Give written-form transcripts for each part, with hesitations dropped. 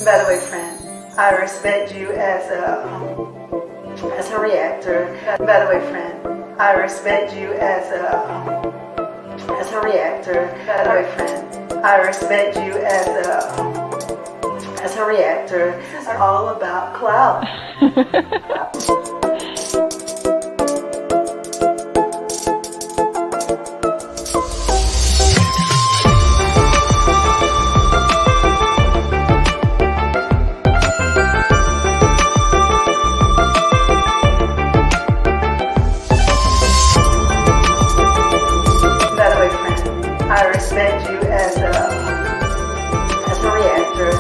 By the way, Fran, I respect you as a reactor. By the way, Fran, I respect you as a reactor. By the way, Fran, I respect you as a reactor. This is all about clout. I respect you as a reactor.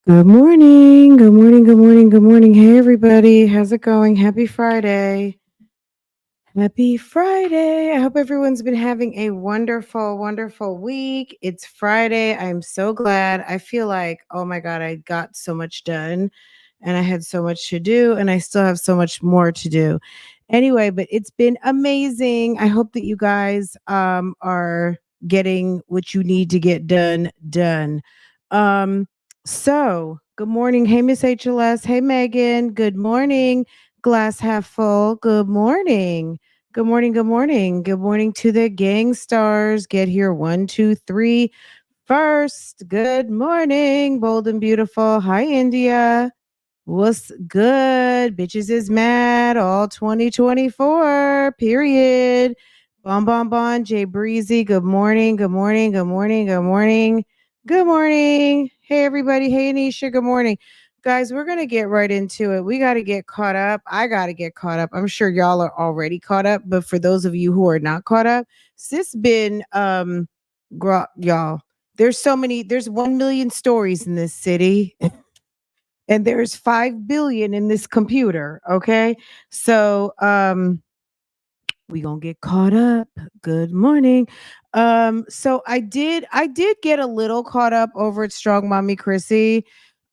Good morning. Good morning. Good morning. Good morning. Hey, everybody. How's it going? Happy Friday. Happy Friday. I hope everyone's been having a wonderful, wonderful week. It's Friday. I'm so glad. I feel like, oh my God, I got so much done and I had so much to do and I still have so much more to do. Anyway, but it's been amazing. I hope that you guys are getting what you need to get done. Um, so, good morning. Hey, Miss HLS. Hey, Megan. Good morning. Glass half full. Good morning. Good morning. Good morning. Good morning to the gang stars. Get here. 1, 2, 3. First, good morning. Bold and beautiful. Hi, India. What's good? Bitches is mad all 2024. Period. Bon. Jay Breezy. Good morning. Good morning. Good morning. Good morning. Good morning. Hey, everybody. Hey, Anisha. Good morning. Guys, we're going to get right into it. We got to get caught up. I got to get caught up. I'm sure y'all are already caught up, but for those of you who are not caught up, sis been, y'all, there's 1 million stories in this city. And there's 5 billion in this computer. Okay. So we gonna get caught up. Good morning. So I did get a little caught up over at Strong Mommy Chrissy.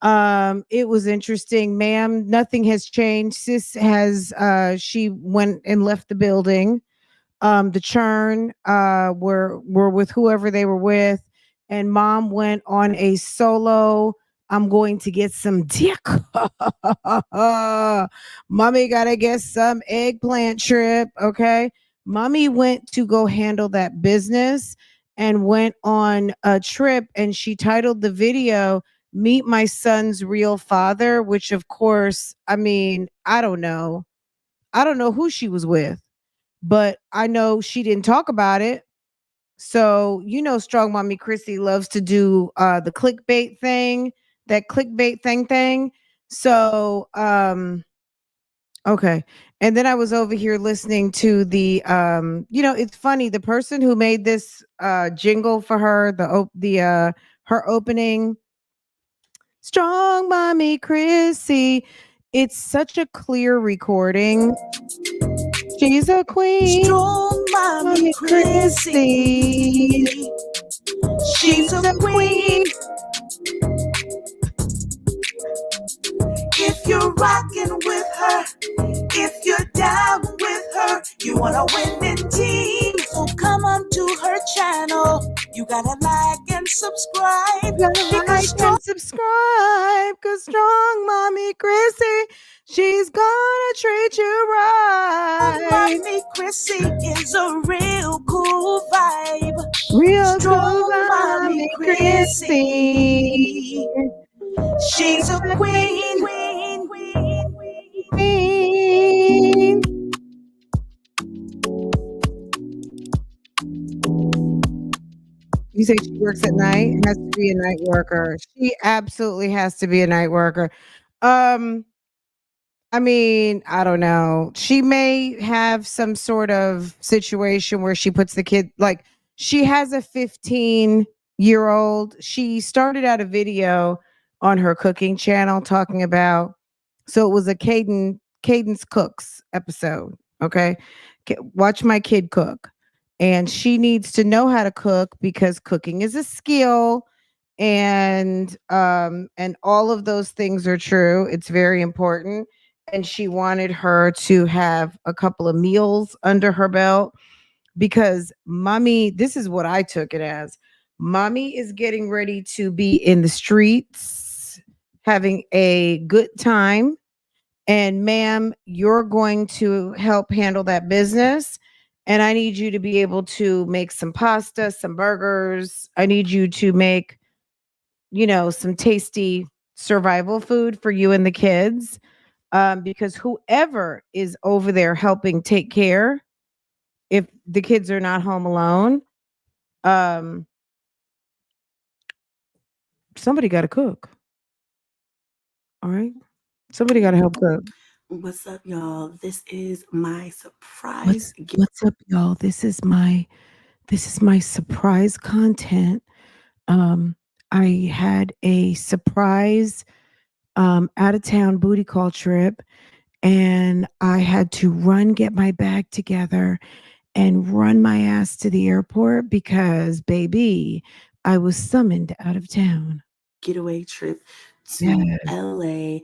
It was interesting, ma'am. Nothing has changed. Sis has she went and left the building. The churn were with whoever they were with, and mom went on a solo. I'm going to get some dick. Mommy gotta get some eggplant trip. Okay. Mommy went to go handle that business and went on a trip, and she titled the video Meet My Son's Real Father, which of course, I mean, I don't know. I don't know who she was with, but I know she didn't talk about it. So, Strong Mommy Chrissy loves to do the clickbait thing, that clickbait thing. So, okay. And then I was over here listening to the it's funny, the person who made this jingle for her, her opening, Strong Mommy Chrissy, it's such a clear recording. She's a queen. Strong Mommy Chrissy. She's a queen. If you're rocking with her, if you're down with her, you want a winning team. So come on to her channel. You gotta like and subscribe. Cause Strong Mommy Chrissy, she's gonna treat you right. Mommy Chrissy is a real cool vibe. Real Strong cool Mommy Chrissy. She's a queen. You say she works at night? Has to be a night worker. She absolutely has to be a night worker. I mean, I don't know. She may have some sort of situation where she puts the kid, like, she has a 15-year-old. She started out a video on her cooking channel talking about, so it was a Cadence Cooks episode. Okay. Watch my kid cook. And she needs to know how to cook because cooking is a skill, and all of those things are true. It's very important. And she wanted her to have a couple of meals under her belt because mommy, this is what I took it as. Mommy is getting ready to be in the streets having a good time. And ma'am, you're going to help handle that business. And I need you to be able to make some pasta, some burgers. I need you to make, some tasty survival food for you and the kids. Because whoever is over there helping take care, if the kids are not home alone, um, somebody got to cook. All right. Somebody got to help cook. What's up, y'all? This is my surprise What's up, y'all? This is my surprise content. Um, I had a surprise out of town booty call trip, and I had to run get my bag together and run my ass to the airport because baby, I was summoned out of town. getaway trip to Yeah, LA.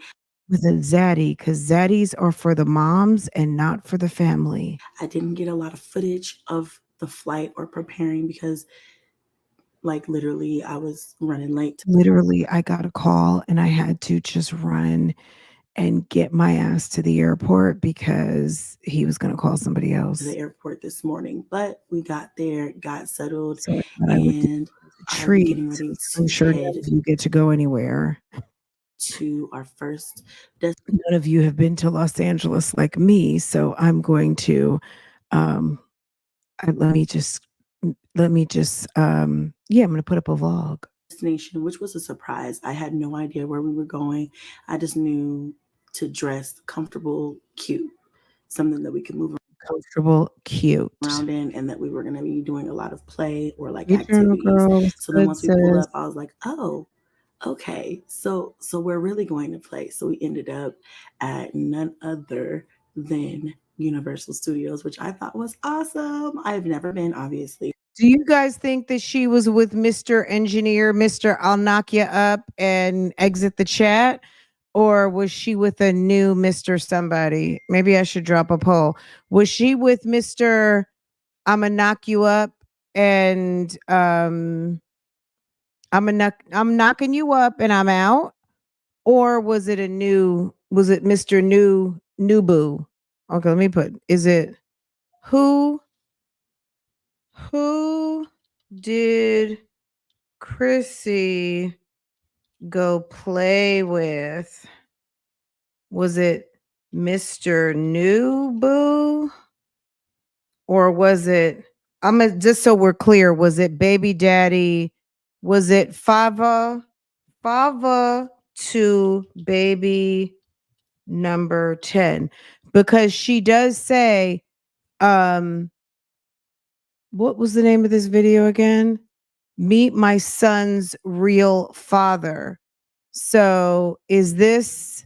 with a zaddy, because zaddies are for the moms and not for the family. I didn't get a lot of footage of the flight or preparing because, like, literally, I was running late to Literally, I got a call and I had to just run and get my ass to the airport because he was going to call somebody the else. airport this morning. But we got there, got settled, So I thought I would do and a I'm treat getting ready since I'm to sure head none of you get to go anywhere. to our first None of you have been to Los Angeles like me, so I'm going to um let me just yeah, I'm going to put up a vlog. destination, which was a surprise. I had no idea where we were going. I just knew to dress comfortable, cute, something that we could move Comfortable, cute. around in, and that we were going to be doing a lot of play or like Hey, journal activities. girl, what's So then good, once we pulled sis? up, I was like, oh, okay. So we're really going to play. So we ended up at none other than Universal Studios, which I thought was awesome. I've never been, obviously. Do you guys think that she was with Mr. Engineer, Mr. I'll knock you up and exit the chat? Or was she with a new Mr. somebody? Maybe I should drop a poll. Was she with Mr. I'ma knock you up and I'm knocking you up and I'm out? Or was it Mr. New Boo? Okay, let me put, is it who who did Chrissy go play with? Was it Mr. New Boo? Or was it, just so we're clear, was it baby daddy? Was it Fava to baby number 10? Because she does say, um, what was the name of this video again? Meet my son's real father. So is this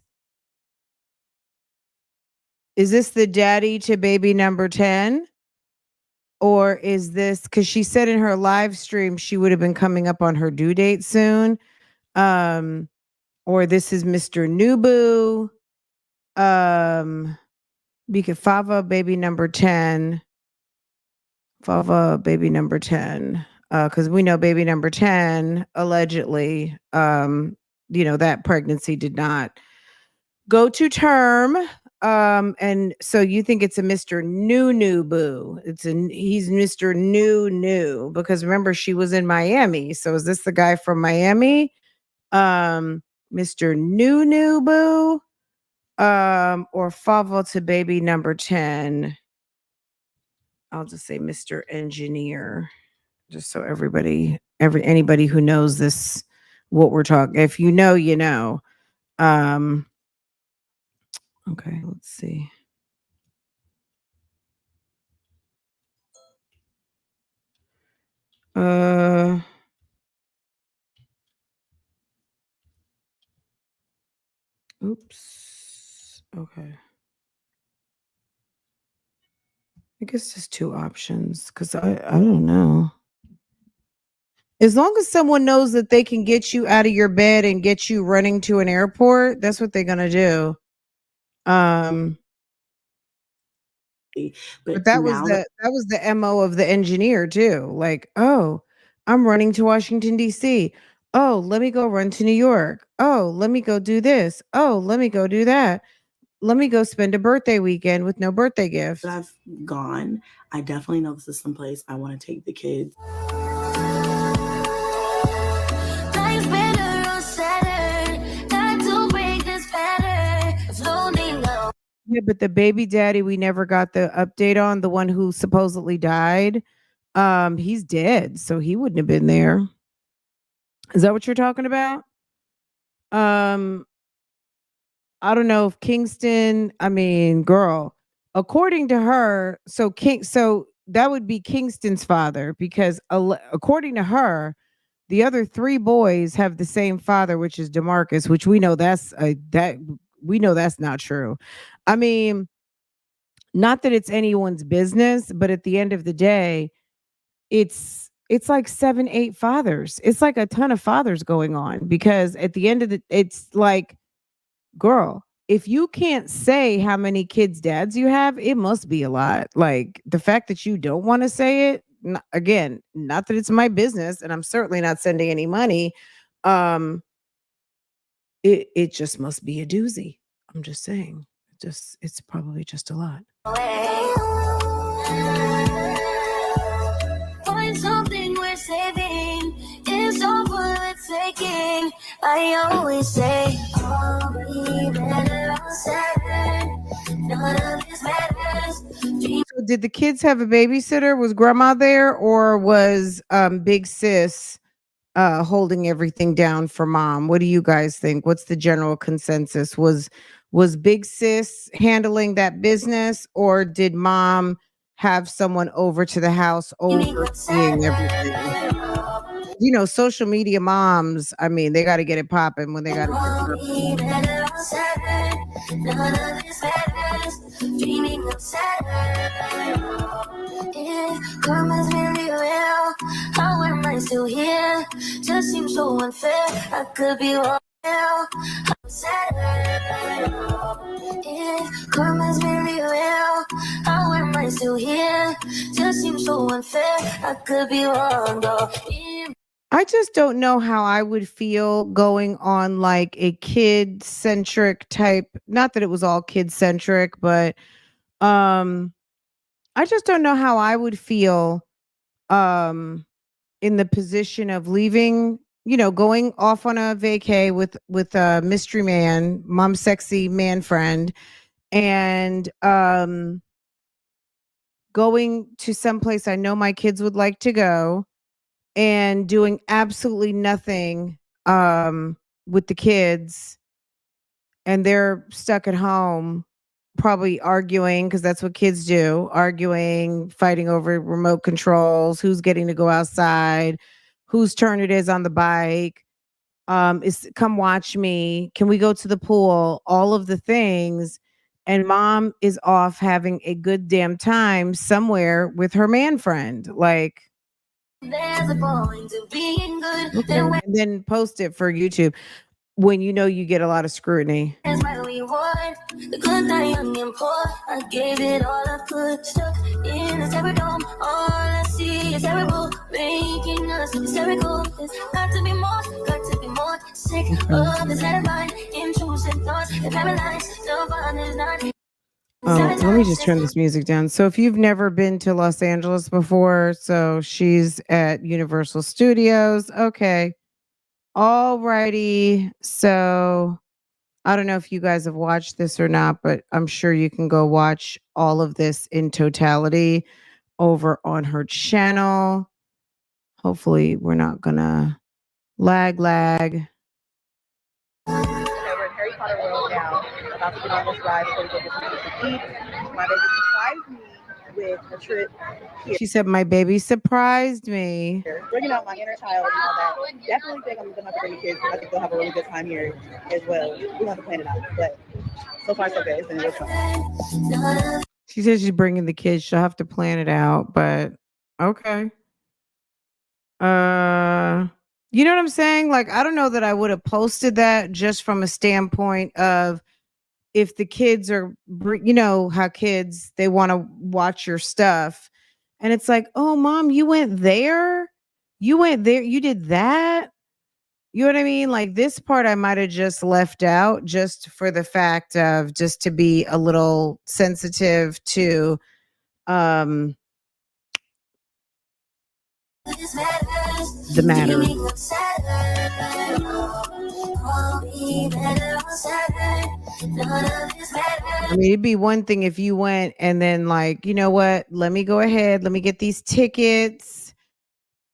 the daddy to baby number 10? Or is this because she said in her live stream she would have been coming up on her due date soon? Um, or this is Mr. Nubu. Because Fava baby number 10. Fava baby number 10. Because we know baby number 10 allegedly, that pregnancy did not go to term. And so you think it's a Mr. New Boo. He's Mr. New because remember she was in Miami. So is this the guy from Miami? Mr. New Boo. Or Favo to baby number 10. I'll just say Mr. Engineer. Just so anybody who knows this, what we're talking. If you know, you know. Um, okay, let's see. Uh Oops. Okay. I guess there's two options because I don't know. As long as someone knows that they can get you out of your bed and get you running to an airport, that's what they're gonna do. Um, but that was the MO of the engineer too. Like, oh, I'm running to Washington D.C. Oh, let me go run to New York. Oh, let me go do this. Oh, let me go do that. Let me go spend a birthday weekend with no birthday gift. But I've gone. I definitely know this is someplace I want to take the kids. Yeah, but the baby daddy we never got the update on, the one who supposedly died, he's dead, so he wouldn't have been there. Is that what you're talking about? Um, I don't know if Kingston, I mean, girl, according to her, so that would be Kingston's father because according to her, the other three boys have the same father, which is DeMarcus, which we know that's not true. I mean, not that it's anyone's business, but at the end of the day, it's like 7, 8 fathers. It's like a ton of fathers going on because at the end of it's like, girl, if you can't say how many kids dads you have, it must be a lot. Like the fact that you don't want to say it, again, not that it's my business and I'm certainly not sending any money. Um it just must be a doozy. I'm just saying. It's probably just a lot. Find something worth saving. It's all worth taking. I always say, I'll be better outside. None of this matters. So did the kids have a babysitter? Was grandma there or was big sis holding everything down for mom? What do you guys think? What's the general consensus? Was big sis handling that business or did mom have someone over to the house overseeing everything? You know, social media moms, I mean, they got to get it popping when they got to get karma's really real. How am I still here? Just seems so unfair. I could be wrong now. Karma's really real. How am I still here? Just seems so unfair. I could be wrong though. I just don't know how I would feel going on like a kid centric type. Not that it was all kid centric, but um I just don't know how I would feel um in the position of leaving, going off on a vacay with a mystery man, mom sexy man friend, and going to someplace I know my kids would like to go and doing absolutely nothing with the kids and they're stuck at home probably arguing because that's what kids do, arguing, fighting over remote controls, who's getting to go outside, whose turn it is on the bike, is come watch me, can we go to the pool, all of the things, and mom is off having a good damn time somewhere with her man friend. Like, there's a point to being good. Okay. And then post it for YouTube when you know you get a lot of scrutiny. That's why we want the good, the young and poor. I gave it all I could, stuck in a separate dome. All I see is terrible, making us hysterical. There's got to be more, got to be more. Sick of this mind, intrusive thoughts, the paralyzed, the fun is not. Oh, let me just turn this music down. So if you've never been to Los Angeles before, so she's at Universal Studios. Okay. All righty. So I don't know if you guys have watched this or not, but I'm sure you can go watch all of this in totality over on her channel. Hopefully, we're not gonna lag. We're in Harry Potter World now, about to get on this ride before we go get something to eat. My baby surprised me with a trip here. She said, "My baby surprised me." Bringing out my inner child and all that. Definitely think I'm gonna have to bring the kids because I think they'll have a really good time here as well. We'll have to plan it out, but so far so good. It's been a good fun. She says she's bringing the kids. She'll have to plan it out, but okay. You know what I'm saying? Like, I don't know that I would have posted that just from a standpoint of if the kids are, you know, how kids, they want to watch your stuff. And it's like, oh, mom, you went there? You went there? You did that? You know what I mean? Like this part I might have just left out just for the fact of just to be a little sensitive to um the matter. I mean, it'd be one thing if you went and then like, you know what? Let me go ahead. Let me get these tickets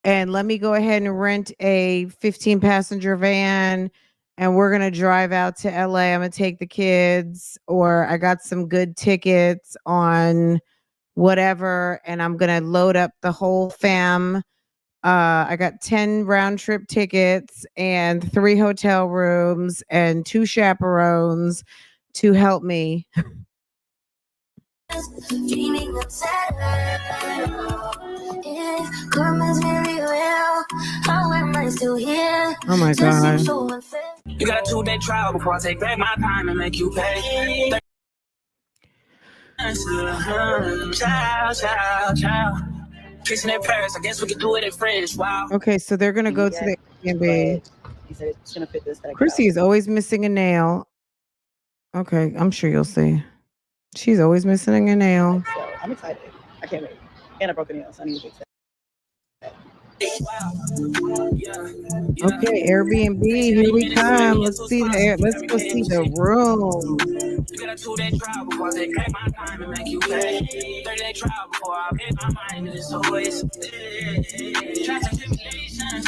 and let me go ahead and rent a 15 passenger van and we're going to drive out to LA. I'm going to take the kids or I got some good tickets on whatever and I'm going to load up the whole fam. I got 10 round trip tickets and 3 hotel rooms and 2 chaperones to help me. Dreaming of oh my god. You got a 2-day trial before I take back my time and make you pay. Child. Kissing in Paris, I guess we could do it in French. Wow. Okay, so they're gonna go to the Airbnb. He said it's gonna fit this. Chrissy is always missing a nail. Okay, I'm sure you'll see. She's always missing a nail. So I'm excited. I can't wait. And I broke a nail, so I need to fix that. Okay, Airbnb, here we come. Let's see the air. Let's go see the room. You got a 2-day trial before they take my time and make you pay. 30-day trial before I make my mind. It's always.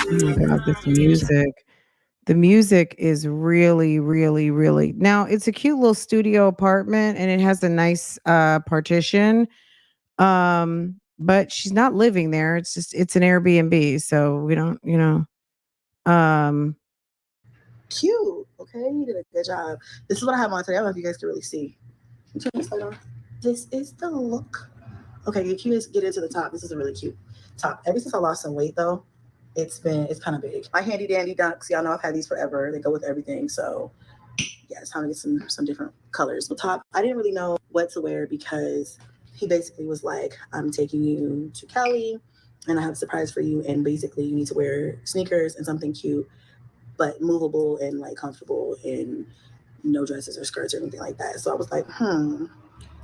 Oh my god, this music. The music is really, really, really. Now it's a cute little studio apartment and it has a nice partition. But she's not living there. It's just it's an Airbnb, so we don't, you know. Cute. Okay, you did a good job. This is what I have on today. I don't know if you guys can really see. This is the look. Okay, you can get into the top. This is a really cute top. Ever since I lost some weight though, it's kind of big. My handy dandy dunks, y'all know I've had these forever. They go with everything. So yeah, it's time to get some different colors. The top, I didn't really know what to wear because he basically was like, I'm taking you to Cali and I have a surprise for you. And basically you need to wear sneakers and something cute, but movable and like comfortable and no dresses or skirts or anything like that. So I was like,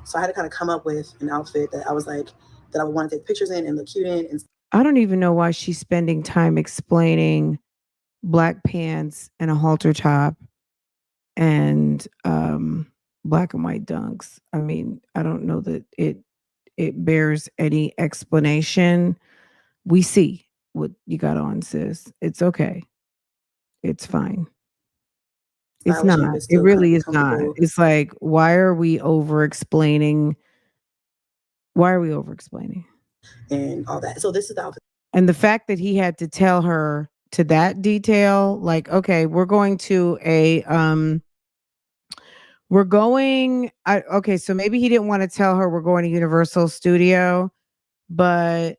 So I had to kind of come up with an outfit that I was like, that I would want to take pictures in and look cute in. And I don't even know why she's spending time explaining black pants and a halter top and black and white dunks. I mean, I don't know that it bears any explanation. We see what you got on, sis. It's okay. It's fine. It's not. It really is not. It's like, why are we over explaining? Why are we over explaining? And all that. So this is the outfit. And the fact that he had to tell her to that detail, like, okay, we're going to okay, so maybe he didn't want to tell her we're going to Universal Studio, but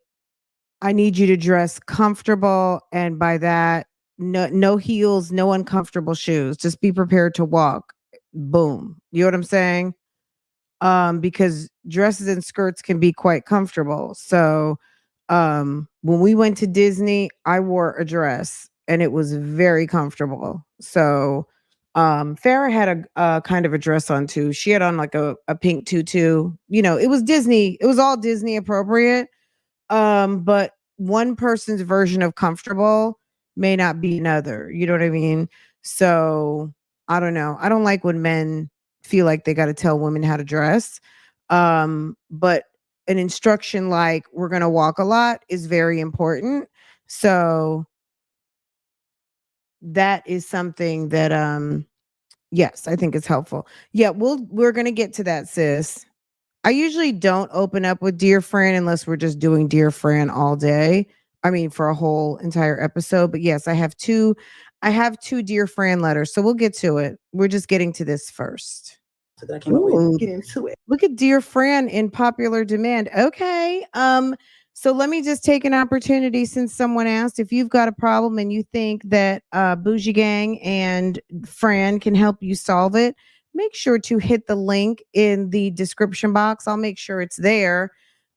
I need you to dress comfortable. And by that, no heels, no uncomfortable shoes. Just be prepared to walk. Boom. You know what I'm saying? Because dresses and skirts can be quite comfortable. So when we went to Disney, I wore a dress and it was very comfortable. So Farrah had a kind of a dress on too. She had on like a pink tutu. You know, it was Disney. It was all Disney appropriate. But one person's version of comfortable may not be another. You know what I mean? So I don't know. I don't like when men feel like they got to tell women how to dress. But an instruction like we're going to walk a lot is very important. So that is something that yes, I think it's helpful. Yeah, we're going to get to that, sis. I usually don't open up with Dear Fran unless we're just doing Dear Fran all day. I mean, for a whole entire episode. But yes, I have two Dear Fran letters. So we'll get to it. We're just getting to this first. So that I came up with. Ooh, Get into it. look at Dear Fran in popular demand. Okay. So let me just take an opportunity since someone asked if you've got a problem and you think that Bougie Gang and Fran can help you solve it, make sure to hit the link in the description box. I'll make sure it's there.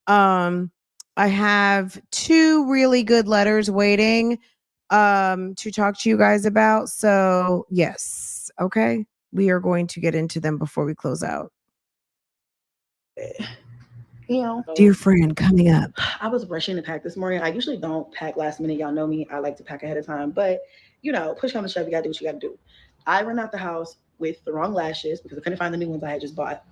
Um, I have two really good letters waiting to talk to you guys about. So, yes. Okay. We are going to get into them before we close out. You know, Dear Fran, coming up. I was rushing to pack this morning. I usually don't pack last minute. Y'all know me. I like to pack ahead of time. But, you know, push come to shove, you got to do what you got to do. I ran out the house with the wrong lashes because I couldn't find the new ones I had just bought.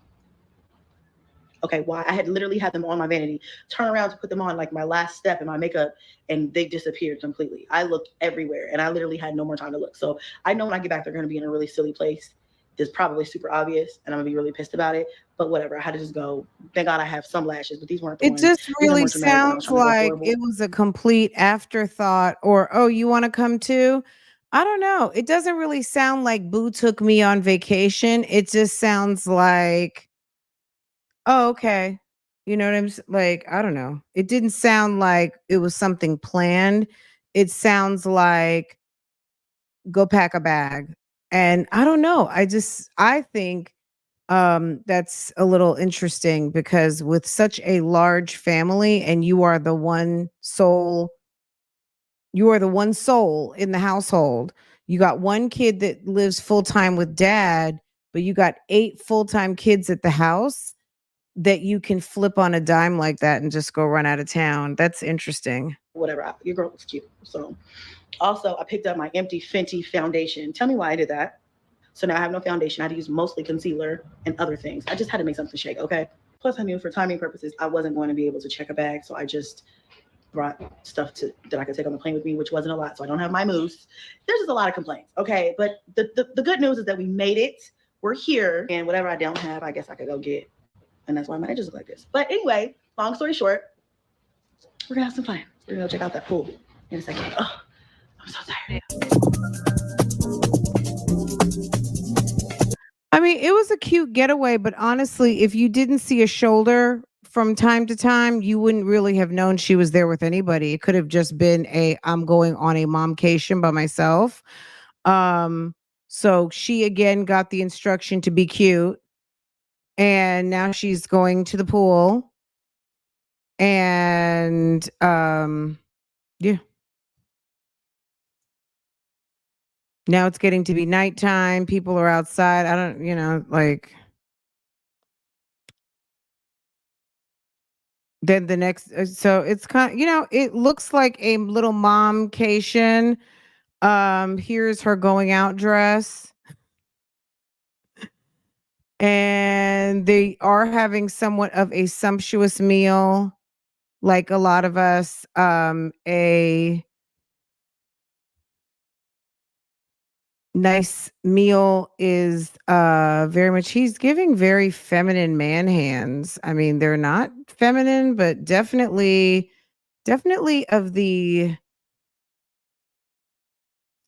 Okay, why? I had literally had them on my vanity, turn around to put them on like my last step in my makeup, and they disappeared completely. I looked everywhere, and I literally had no more time to look. So I know when I get back, they're going to be in a really silly place. It's probably super obvious, and I'm going to be really pissed about it. But whatever, I had to just go. Thank God I have some lashes, but these weren't the It ones. just These are really more dramatic when I was sounds trying to go like horrible. it was a complete afterthought, or, oh, you want to come too? I don't know. It doesn't really sound like Boo took me on vacation. It just sounds like, oh, okay. You know what like, I don't know. It didn't sound like it was something planned. It sounds like go pack a bag. And I don't know. I think that's a little interesting because with such a large family and you are the one soul in the household. You got one kid that lives full time with dad, but you got 8 full-time kids at the house that you can flip on a dime like that and just go run out of town. That's interesting. Whatever, your girl looks cute. So also, I picked up my empty Fenty foundation. Tell me why I did that. So now I have no foundation. I had to use mostly concealer and other things. I just had to make something shake, okay? Plus, I knew for timing purposes, I wasn't going to be able to check a bag. So I just brought stuff that I could take on the plane with me, which wasn't a lot. So I don't have my mousse. There's just a lot of complaints, okay? But the good news is that we made it. We're here. And whatever I don't have, I guess I could go get. And that's why my edges look like this. But anyway, long story short, we're going to have some fun. We're going to go check out that pool in a second. Oh, I'm so tired. I mean, it was a cute getaway, but honestly, if you didn't see a shoulder from time to time, you wouldn't really have known she was there with anybody. It could have just been I'm going on a momcation by myself. Um, so she again got the instruction to be cute, and now she's going to the pool. And yeah. Now it's getting to be nighttime. People are outside. I don't, like then the next so it's it looks like a little momcation. Here's her going out dress. And they are having somewhat of a sumptuous meal, like a lot of us. A nice meal is very much he's giving very feminine man hands. I mean, they're not feminine, but definitely of the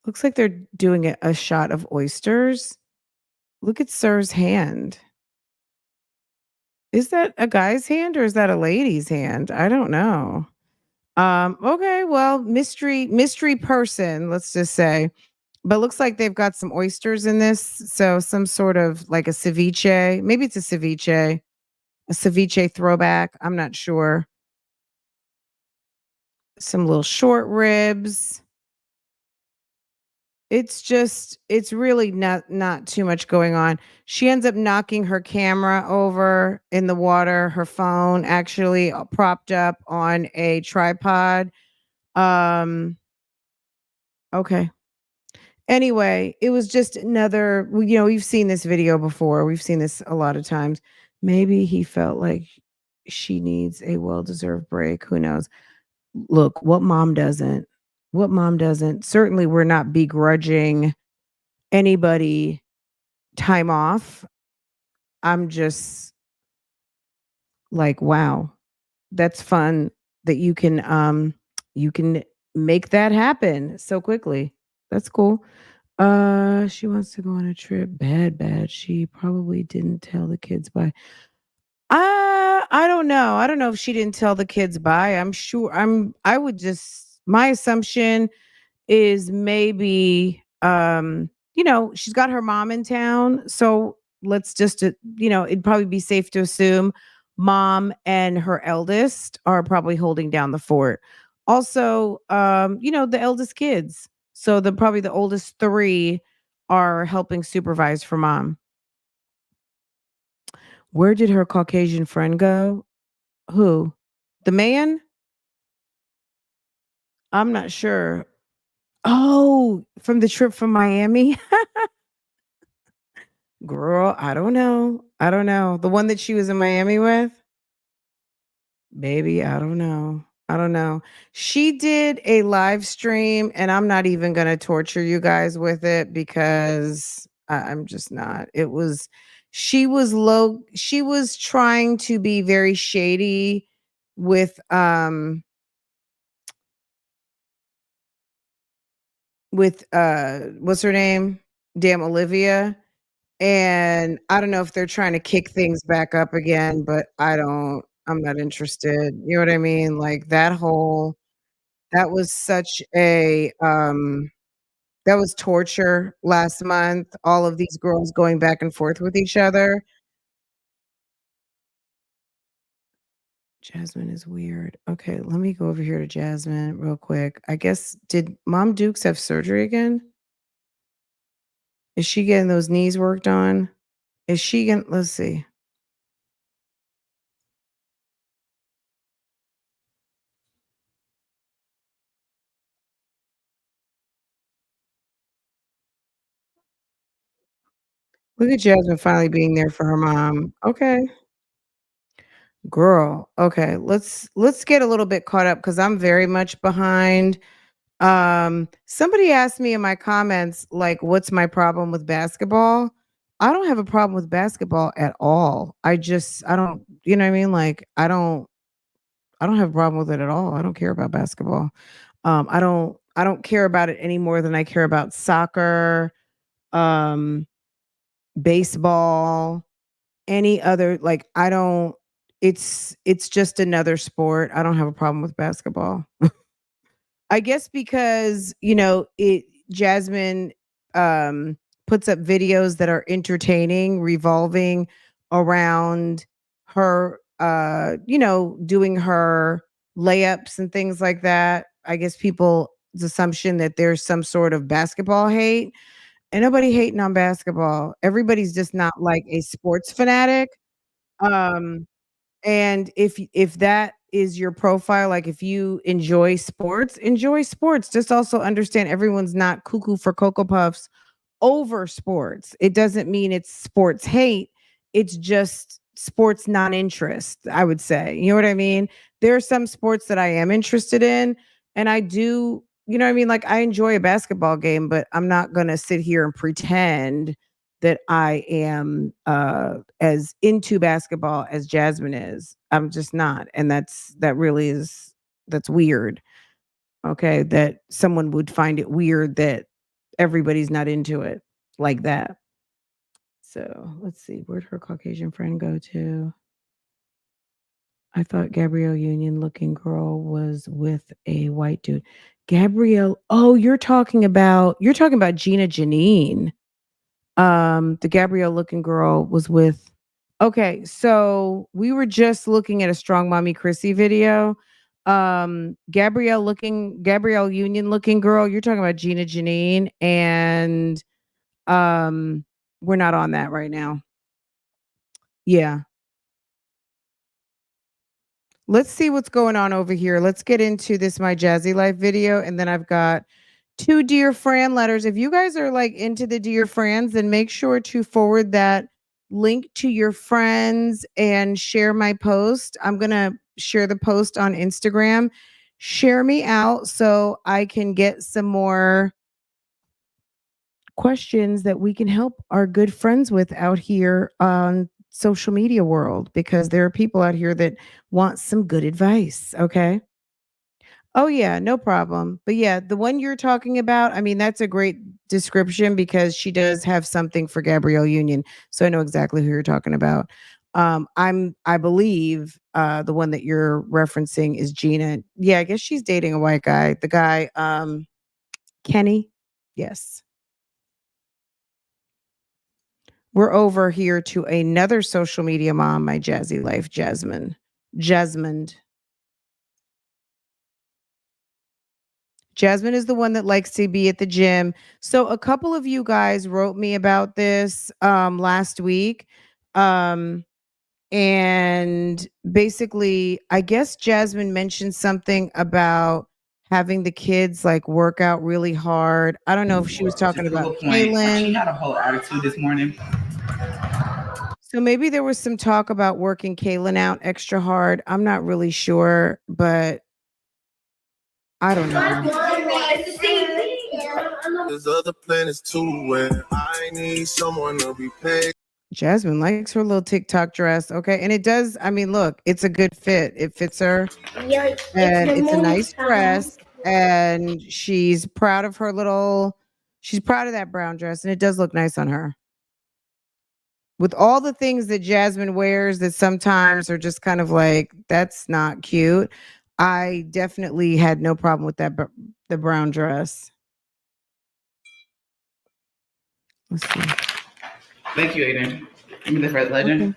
looks like they're doing a shot of oysters. Look at Sir's hand. Is that a guy's hand or is that a lady's hand? I don't know. Okay, well, mystery person, let's just say. But looks like they've got some oysters in this. So some sort of like a ceviche. Maybe it's a ceviche throwback. I'm not sure. Some little short ribs. It's really not too much going on. She ends up knocking her camera over in the water, her phone actually propped up on a tripod. Um okay. Anyway, it was just another, we've seen this video before. We've seen this a lot of times. Maybe he felt like she needs a well-deserved break. Who knows? Look, what mom doesn't? What mom doesn't? Certainly, we're not begrudging anybody time off. I'm just Like, wow, that's fun that you can make that happen so quickly. That's cool. She wants to go on a trip. Bad, bad. She probably didn't tell the kids bye. I don't know. I don't know if she didn't tell the kids bye. I would just my assumption is maybe she's got her mom in town, so let's just it'd probably be safe to assume mom and her eldest are probably holding down the fort. Also, the eldest kids, so the oldest 3 are helping supervise for mom. Where did her Caucasian friend go? Who? The man? I'm not sure. Oh, from the trip from Miami? Girl, I don't know. I don't know. The one that she was in Miami with? Baby, I don't know. I don't know. She did a live stream, and I'm not even gonna torture you guys with it because I'm just not. She was trying to be very shady with what's her name? Damn Olivia. And I don't know if they're trying to kick things back up again, but I'm not interested. You know what I mean? Like that was such a that was torture last month. All of these girls going back and forth with each other. Jasmine is weird. Okay, let me go over here to Jasmine real quick. I guess did Mom Dukes have surgery again? Is she getting those knees worked on? Is she going let's see. Look at Jasmine finally being there for her mom. Okay. Girl, okay, let's get a little bit caught up because I'm very much behind. Somebody asked me in my comments, like, what's my problem with basketball? I don't have a problem with basketball at all. I don't, you know what I mean? Like, I don't have a problem with it at all. I don't care about basketball. I don't care about it any more than I care about soccer, um, baseball, any other like I don't it's just another sport. I don't have a problem with basketball. I guess because, it Jasmine um puts up videos that are entertaining, revolving around her doing her layups and things like that. I guess people's assumption that there's some sort of basketball hate. And nobody hating on basketball. Everybody's just not like a sports fanatic. Um, and if that is your profile, like if you enjoy sports, enjoy sports. Just also understand everyone's not cuckoo for Cocoa Puffs over sports. It doesn't mean it's sports hate. It's just sports non-interest, I would say. You know what I mean? There are some sports that I am interested in, and I do, you know what I mean? Like I enjoy a basketball game, but I'm not going to sit here and pretend that I am as into basketball as Jasmine is. I'm just not. And that's weird. Okay, that someone would find it weird that everybody's not into it like that. So let's see, where'd her Caucasian friend go to? I thought Gabrielle Union looking girl was with a white dude. Gabrielle, oh, you're talking about Gina Janine. The Gabrielle looking girl was with okay, so we were just looking at a strong mommy Chrissy video. Gabrielle Union looking girl, you're talking about Gina Janine, and um we're not on that right now. Yeah. Let's see what's going on over here. Let's get into this my Jazzy Life video, and then I've got 2 Dear Fran letters. If you guys are like into the Dear Frans, then make sure to forward that link to your friends and share my post. I'm going to share the post on Instagram. Share me out so I can get some more questions that we can help our good friends with out here on social media world because there are people out here that want some good advice. Okay. Oh yeah, no problem. But yeah, the one you're talking about, I mean, that's a great description because she does have something for Gabrielle Union. So I know exactly who you're talking about. I believe the one that you're referencing is Gina. Yeah, I guess she's dating a white guy. The guy, Kenny. Yes. We're over here to another social media mom, my Jazzy Life, Jasmine. Jasmine. Jasmine is the one that likes to be at the gym. So a couple of you guys wrote me about this last week. Um and basically I guess Jasmine mentioned something about having the kids like work out really hard. I don't know if she was talking Just a about little point. She Kaylin. had a whole attitude this morning. So maybe there was some talk about working Kaylin out extra hard. I'm not really sure, but I don't know. There's other planets too where I need someone to be paid. Jasmine likes her little TikTok dress. Okay. And it does, I mean, look, it's a good fit. It fits her. And it's a nice dress. And she's proud of she's proud of that brown dress. And it does look nice on her. With all the things that Jasmine wears that sometimes are just kind of like, that's not cute. I definitely had no problem with the brown dress. Let's see. Thank you, Aiden. Give me the first legend.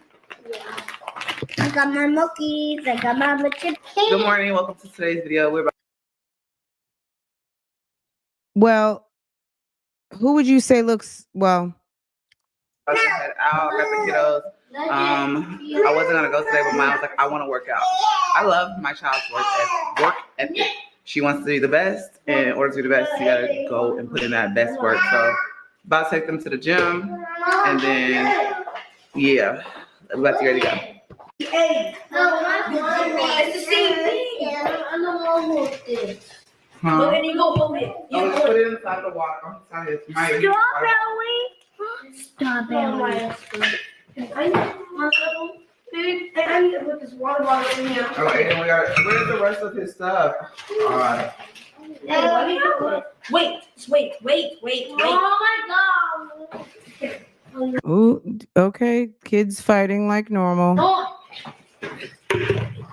Okay. I got my monkeys. I got my chips. Good morning. Welcome to today's video. We're about Well, who would you say looks well? to head out. Got the kiddos. I wasn't gonna go today, but mine was like, I want to work out. I love my child's work ethic. She wants to be the best, and in order to be the best, you gotta go and put in that best work. So, about to take them to the gym, and then yeah, we're about to get ready to go. Hey, it's the same thing. I don't know what it is. Huh? But then you go hold it. Oh, let's put it inside the water. Inside it. Strawberry. I need to put this water bottle in here. Oh, Aiden, where's the rest of his stuff? All right. Wait. Oh my God. Ooh, okay. Kids fighting like normal.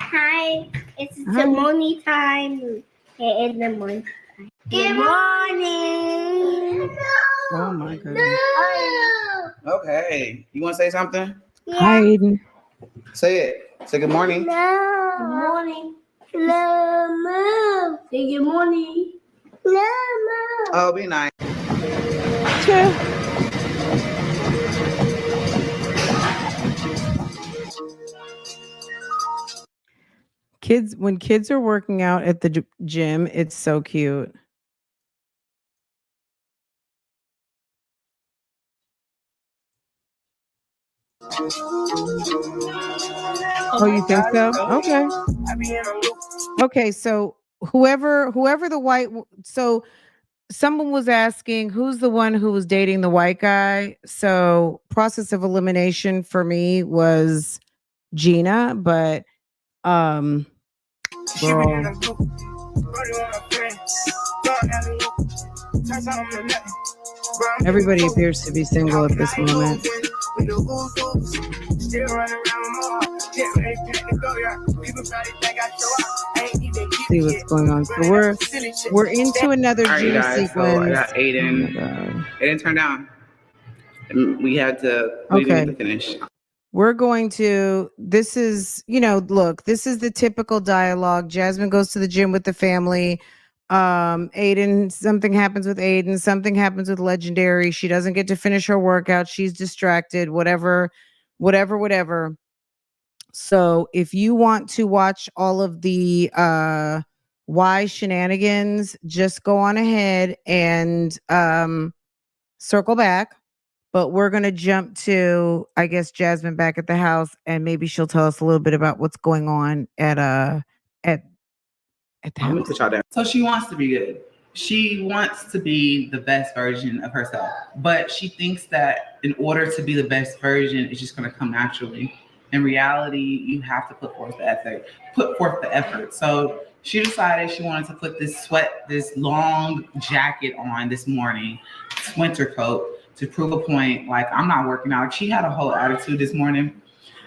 Hi, it's Hi. the morning time. It is the morning time. Good morning. Oh my goodness. Okay. You want to say something? Hi, Aiden. Say it. Say good morning. No. Good morning. No, Mom. Say good morning. No, Mom. Oh, be nice. Kids, when kids are working out at the gym, it's so cute. Oh, you think so? Okay. Okay, so whoever the white so someone was asking who's the one who was dating the white guy. So process of elimination for me was Gina, but girl. Everybody appears to be single at this moment. See what's going on. So we're into another gym sequence. So I got Aiden. Oh Aiden, turn down. We had to finish. We're going to, this is, look, this is the typical dialogue. Jasmine goes to the gym with the family. Aiden, something happens with Aiden, something happens with Legendary. She doesn't get to finish her workout. She's distracted, whatever. So if you want to watch all of the why shenanigans, just go on ahead and circle back. But we're going to jump to, I guess, Jasmine back at the house, and maybe she'll tell us a little bit about what's going on at the I'm gonna house. put y'all down. So she wants to be good. she wants to be the best version of herself, but she thinks that in order to be the best version, it's just going to come naturally. In reality, you have to put forth the effort. So she decided she wanted to put this long jacket on this morning, this winter coat, to prove a point. Like, I'm not working out. She had a whole attitude this morning.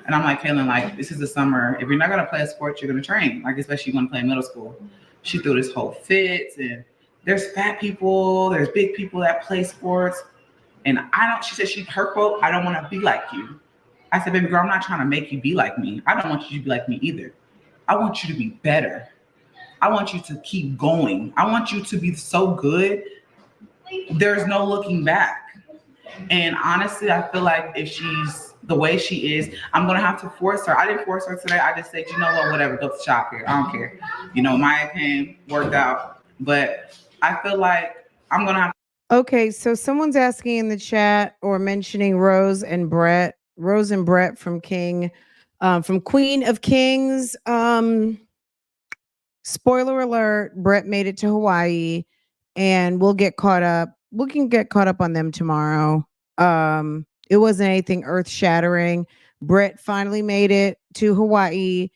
And I'm like, Kaylin, like, this is the summer. If you're not going to play a sport, you're going to train. Like, especially when you play middle school. She threw this whole fit, and there's fat people, there's big people that play sports. And she said, her quote, "I don't want to be like you." I said, baby girl, I'm not trying to make you be like me. I don't want you to be like me either. I want you to be better. I want you to keep going. I want you to be so good, there's no looking back. And honestly, I feel like if she's the way she is, I'm going to have to force her. I didn't force her today. I just said, you know what, whatever, go to shop here. I don't care. You know, Maya came, worked out. But I feel like I'm going to have. Okay, so someone's asking in the chat or mentioning Rose and Brett from from Queen of Kings. Spoiler alert, Brett made it to Hawaii, and we'll get caught up. We can get caught up on them tomorrow. It wasn't anything earth shattering. Brett finally made it to Hawaii,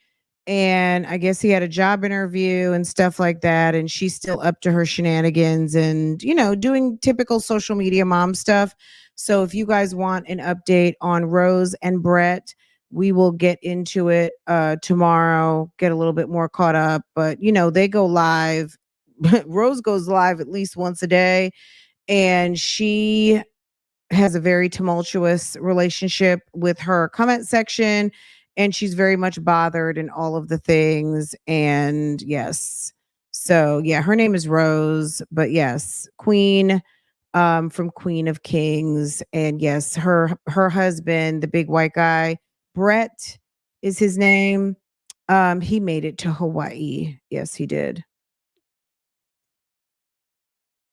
and I guess he had a job interview and stuff like that, and she's still up to her shenanigans and, you know, doing typical social media mom stuff. So if you guys want an update on Rose and Brett, we will get into it tomorrow, get a little bit more caught up. But, you know, they go live. Rose goes live at least once a day, and she has a very tumultuous relationship with her comment section, and she's very much bothered in all of the things. And yes, so yeah, her name is Rose, but yes, Queen, from Queen of Kings. And yes, her husband, the big white guy, Brett is his name. He made it to Hawaii. Yes, he did.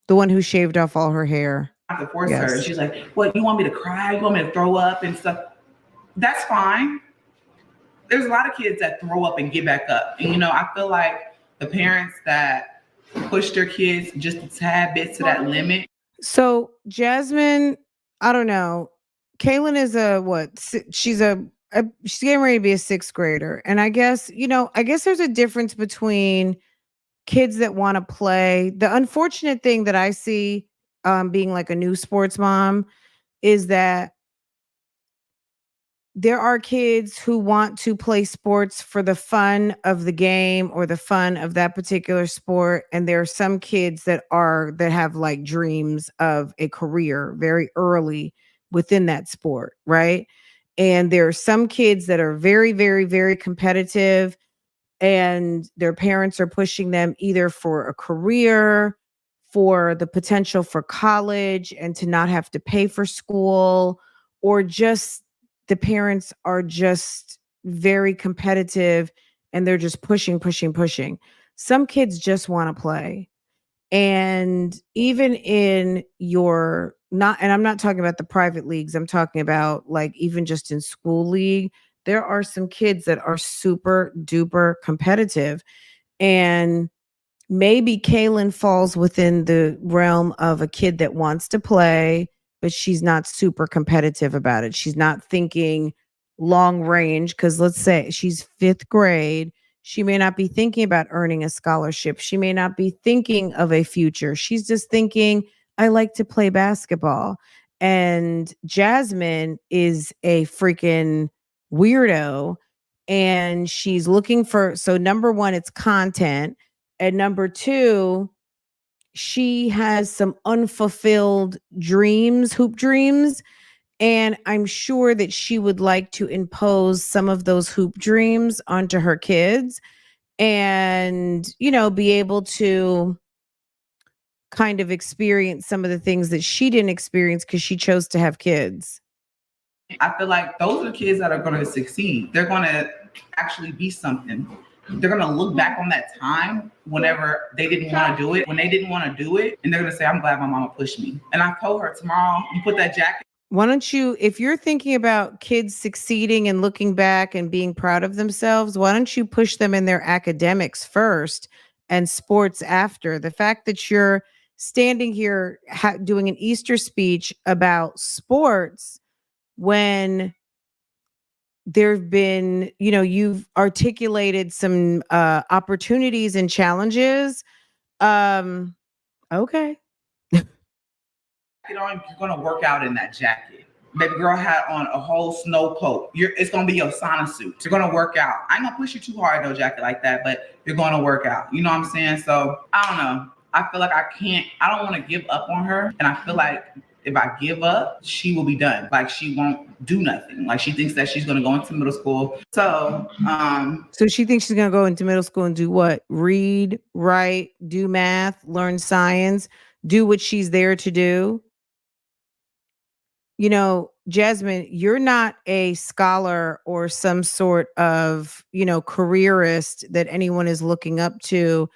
The one who shaved off all her hair. I have to force her. She's like, what, you want me to cry? You want me to throw up and stuff? That's fine. There's a lot of kids that throw up and get back up. And, you know, I feel like the parents that push their kids just a tad bit to that limit. So Jasmine, I don't know. Kaylin is she's getting ready to be a 6th grader. And I guess there's a difference between kids that want to play. The unfortunate thing that I see, being like a new sports mom, is that there are kids who want to play sports for the fun of the game or the fun of that particular sport. And there are some kids that have like dreams of a career very early within that sport, right? And there are some kids that are very, very, very competitive, and their parents are pushing them either for a career, for the potential for college and to not have to pay for school, or just the parents are just very competitive and they're just pushing. Some kids just want to play. And even in and I'm not talking about the private leagues, I'm talking about like even just in school league, there are some kids that are super duper competitive. And maybe Kaylin falls within the realm of a kid that wants to play, but she's not super competitive about it. She's not thinking long range, because let's say she's 5th grade. She may not be thinking about earning a scholarship. She may not be thinking of a future. She's just thinking, I like to play basketball. And Jasmine is a freaking weirdo. And she's looking for, so number one, it's content. And number two, she has some unfulfilled dreams, hoop dreams. And I'm sure that she would like to impose some of those hoop dreams onto her kids and, you know, be able to kind of experience some of the things that she didn't experience because she chose to have kids. I feel like those are the kids that are going to succeed. They're going to actually be something. They're going to look back on that time whenever they didn't want to do it, and they're going to say, I'm glad my mama pushed me. And I told her, tomorrow, you put that jacket. Why don't you, if you're thinking about kids succeeding and looking back and being proud of themselves, why don't you push them in their academics first and sports after. The fact that you're standing here doing an Easter speech about sports when there've been, you've articulated some opportunities and challenges. Okay. You're gonna work out in that jacket. Baby girl had on a whole snow coat. It's gonna be your sauna suit. You're gonna work out. I ain't gonna push you too hard, no jacket like that, but you're gonna work out. You know what I'm saying? So I don't know. I feel like I don't want to give up on her. And I feel like if I give up, she will be done. Like she won't do nothing. Like she thinks that she's gonna go into middle school. So she thinks she's gonna go into middle school and do what? Read, write, do math, learn science, do what she's there to do. Jasmine, you're not a scholar or some sort of, careerist that anyone is looking up to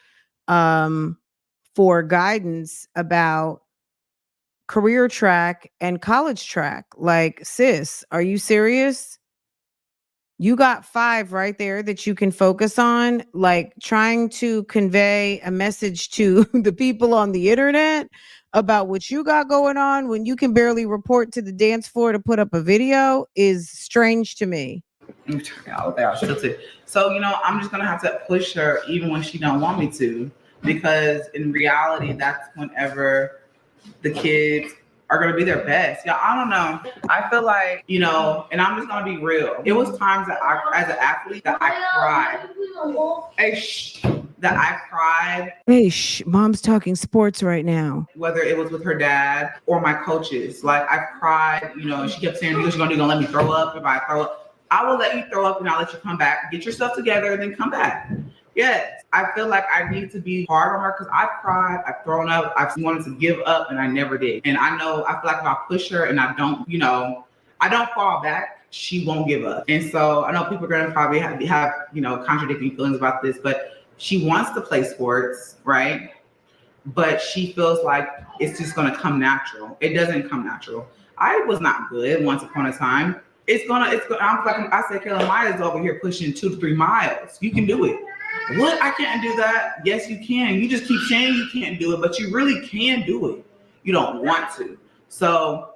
for guidance about career track and college track. Like, sis, are you serious? You got 5 right there that you can focus on, like trying to convey a message to the people on the internet about what you got going on when you can barely report to the dance floor to put up a video is strange to me. So, I'm just going to have to push her even when she don't want me to, because in reality, that's whenever the kids are going to be their best. Yeah, I don't know. I feel like, and I'm just going to be real. It was times that as an athlete, that I cried. That I cried. Hey, mom's talking sports right now. Whether it was with her dad or my coaches. Like, I cried, and she kept saying, "You're going to let me throw up? If I throw up, I will let you throw up and I'll let you come back. Get yourself together and then come back." Yes, I feel like I need to be hard on her because I've cried, I've thrown up, I've wanted to give up, and I never did. And I feel like if I push her and I don't fall back, she won't give up. And so I know people are going to probably have contradicting feelings about this, but she wants to play sports, right? But she feels like it's just going to come natural. It doesn't come natural. I was not good once upon a time. I'm like, I said, Kayla Maya's over here pushing 2 to 3 miles. You can do it. What? I can't do that. Yes, you can. You just keep saying you can't do it, but you really can do it. You don't want to. So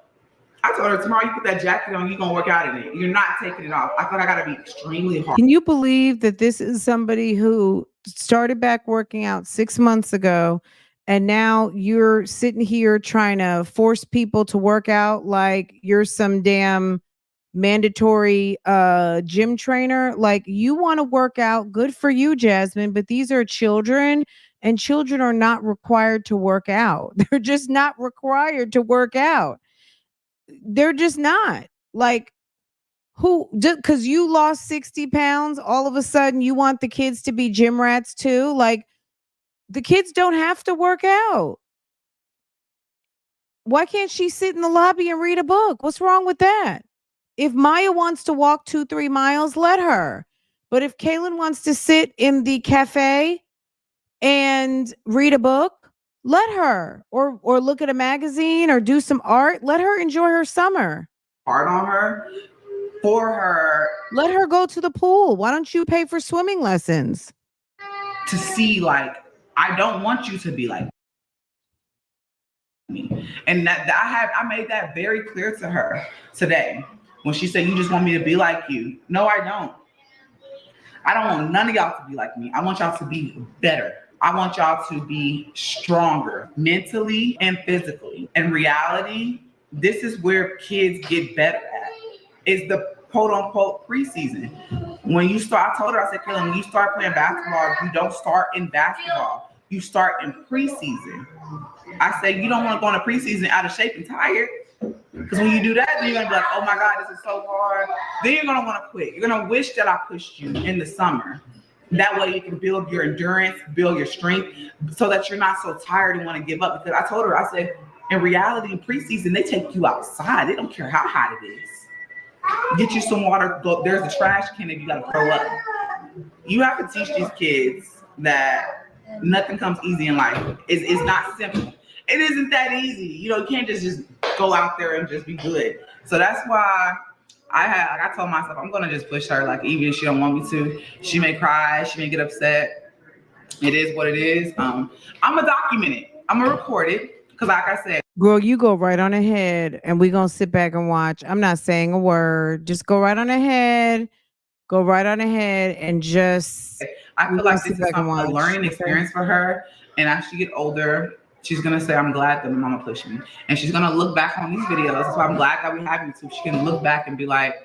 I told her, tomorrow you put that jacket on, you're going to work out in it. You're not taking it off. I feel like I got to be extremely hard. Can you believe that this is somebody who started back working out 6 months ago, and now you're sitting here trying to force people to work out like you're some damn mandatory gym trainer? Like, you want to work out, good for you, Jasmine, but these are children, and children are not required to work out. They're just not required to work out. They're just not. Like, who, just because you lost 60 pounds, all of a sudden you want the kids to be gym rats too? Like, the kids don't have to work out. Why can't she sit in the lobby and read a book? What's wrong with that? If Maya wants to walk 2-3 miles, let her. But if Kaylin wants to sit in the cafe and read a book, let her. Or look at a magazine or do some art. Let her enjoy her summer. Hard on her. For her. Let her go to the pool. Why don't you pay for swimming lessons? To see, like, I don't want you to be like me. And that I made that very clear to her today. When she said, "You just want me to be like you." No, I don't. I don't want none of y'all to be like me. I want y'all to be better. I want y'all to be stronger mentally and physically. In reality, this is where kids get better at. Is the quote unquote preseason. When you start, I told her, I said, Kayla, when you start playing basketball, you don't start in basketball. You start in preseason. I say, you don't want to go into preseason out of shape and tired. Because when you do that, then you're going to be like, oh my God, this is so hard. Then you're going to want to quit. You're going to wish that I pushed you in the summer. That way you can build your endurance, build your strength, so that you're not so tired and want to give up. Because I told her, I said, in reality, in preseason, they take you outside. They don't care how hot it is. Get you some water. Go, there's a trash can that you got to throw up. You have to teach these kids that nothing comes easy in life. It's not simple. It isn't that easy. You can't just go out there and just be good. So that's why I told myself I'm gonna just push her. Like, even if she don't want me to, she may cry, she may get upset. It is what it is. I'm gonna document it. I'm gonna record it because, like I said, Girl, you go right on ahead and we're going to sit back and watch. I'm not saying a word. Just go right on ahead. Go right on ahead and just, I we're feel going like to this sit is back and a watch. learning Okay? experience for her. And as she get older, she's gonna say, "I'm glad that my mama pushed me," and she's gonna look back on these videos. That's why I'm glad that we have YouTube. She can look back and be like,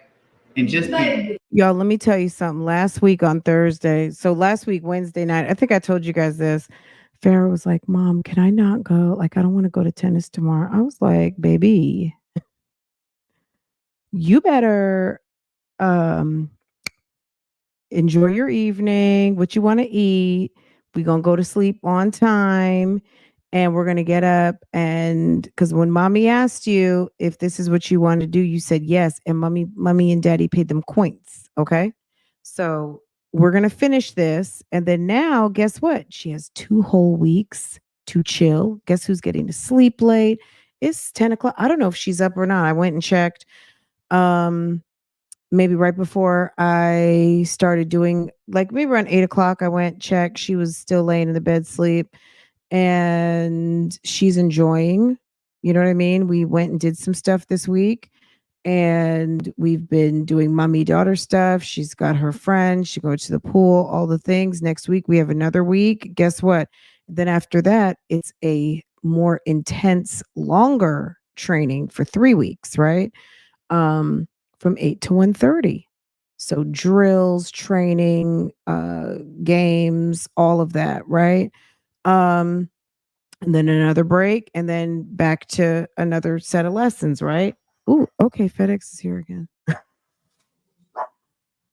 and just be. Y'all, let me tell you something. Last week on Thursday, so last week, Wednesday night, I think I told you guys this. Farrah was like, Mom, can I not go? Like, I don't want to go to tennis tomorrow. I was like, baby, you better um enjoy your evening, what you want to eat. We're going to go to sleep on time and we're going to get up. And because when mommy asked you if this is what you want to do, you said yes. And mommy and daddy paid them coins. Okay. So we're going to finish this. And then now, guess what? She has 2 whole weeks to chill. Guess who's getting to sleep late? It's 10 o'clock. I don't know if she's up or not. I went and checked. Maybe right before I started doing, like maybe around 8 o'clock, I went check. She was still laying in the bed sleep and she's enjoying. You know what I mean? We went and did some stuff this week and we've been doing mommy daughter stuff. She's got her friend. She goes to the pool, all the things. Next week, we have another week. Guess what? Then after that, it's a more intense, longer training for 3 weeks, right? Um, from 8 to 1:30. So drills, training, games, all of that, right? Um, and then another break, and then back to another set of lessons, right? Ooh, okay, FedEx is here again.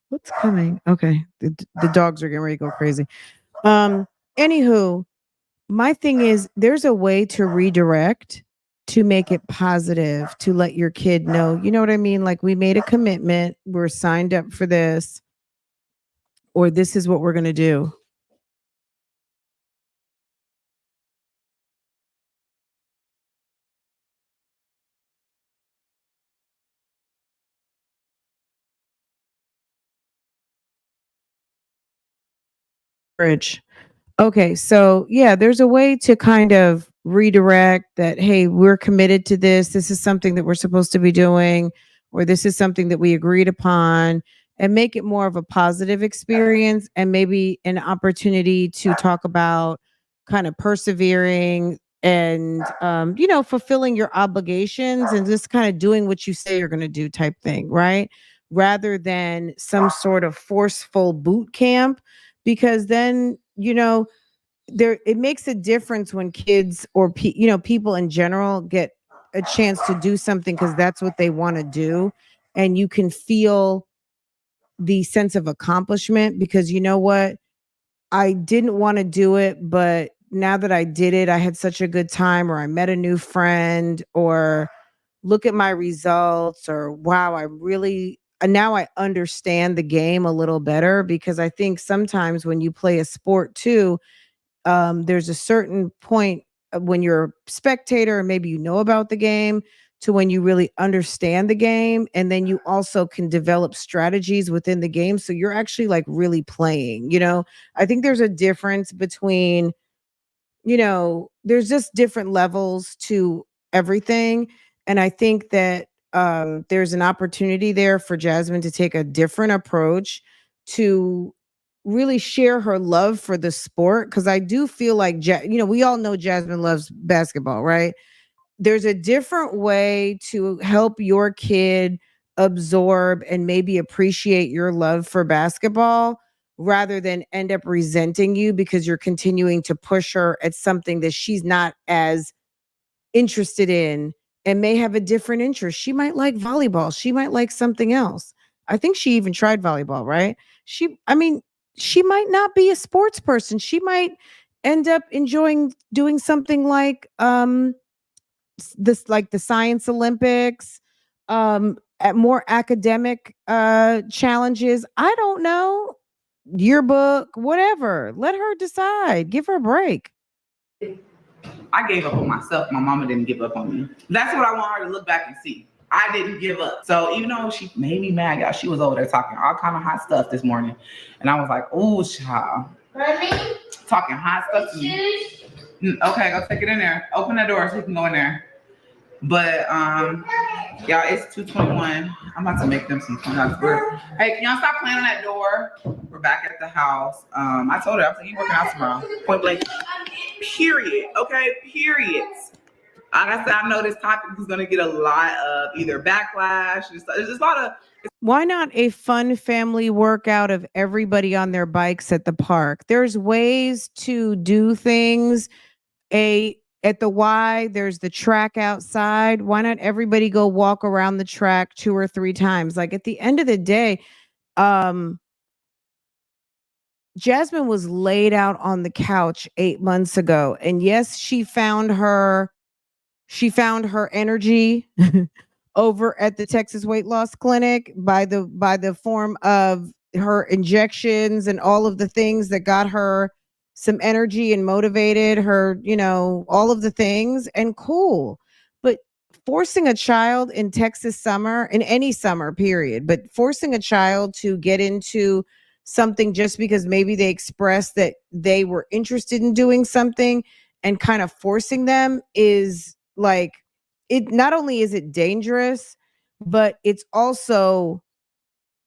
What's coming? Okay, the dogs are getting ready to go crazy. Anywho, my thing is there's a way to redirect to make it positive, to let your kid know, you know what I mean? Like we made a commitment, we're signed up for this, or this is what we're going to do. Bridge. Okay, so yeah, there's a way to kind of redirect that, hey, we're committed to this. This is something that we're supposed to be doing, or this is something that we agreed upon, and make it more of a positive experience and maybe an opportunity to talk about kind of persevering and fulfilling your obligations and just kind of doing what you say you're going to do type thing, right? Rather than some sort of forceful boot camp, because then there it makes a difference when kids or people in general get a chance to do something because that's what they want to do, and you can feel the sense of accomplishment because you know what, I didn't want to do it, but now that I did it, I had such a good time, or I met a new friend, or look at my results, or wow, I really now I understand the game a little better. Because I think sometimes when you play a sport too, there's a certain point when you're a spectator and maybe you know about the game to when you really understand the game, and then you also can develop strategies within the game, so you're actually like really playing. I think there's a difference between, there's just different levels to everything. And I think that there's an opportunity there for Jasmine to take a different approach to really share her love for the sport. Because I do feel like, we all know Jasmine loves basketball, right? There's a different way to help your kid absorb and maybe appreciate your love for basketball rather than end up resenting you because you're continuing to push her at something that she's not as interested in and may have a different interest. She might like volleyball. She might like something else. I think she even tried volleyball, right? She might not be a sports person. She might end up enjoying doing something like this, like the science Olympics, at more academic challenges. I don't know, yearbook, whatever. Let her decide. Give her a break. I gave up on myself. My mama didn't give up on me. That's what I want her to look back and see. I didn't give up. So even though she made me mad, y'all, she was over there talking all kind of hot stuff this morning. And I was like, oh, child. talking hot stuff to me. Okay, go take it in there. Open that door so you can go in there. But y'all, it's 2:21. I'm about to make them some $20. Hey, can y'all stop playing on that door? We're back at the house. I told her I was like, you working out tomorrow. Point blank. Period. Okay, period. Like I said, I know this topic is gonna get a lot of either backlash. There's just a lot of. Why not a fun family workout of everybody on their bikes at the park? There's ways to do things. At the Y, there's the track outside. Why not everybody go walk around the track 2 or 3 times? Like at the end of the day, Jasmine was laid out on the couch 8 months ago. And yes, she found her energy over at the Texas Weight Loss Clinic by the form of her injections and all of the things that got her some energy and motivated her, all of the things, and cool. But forcing a child in Texas summer, in any summer period, but forcing a child to get into something just because maybe they expressed that they were interested in doing something and kind of forcing them is like, it not only is it dangerous, but it's also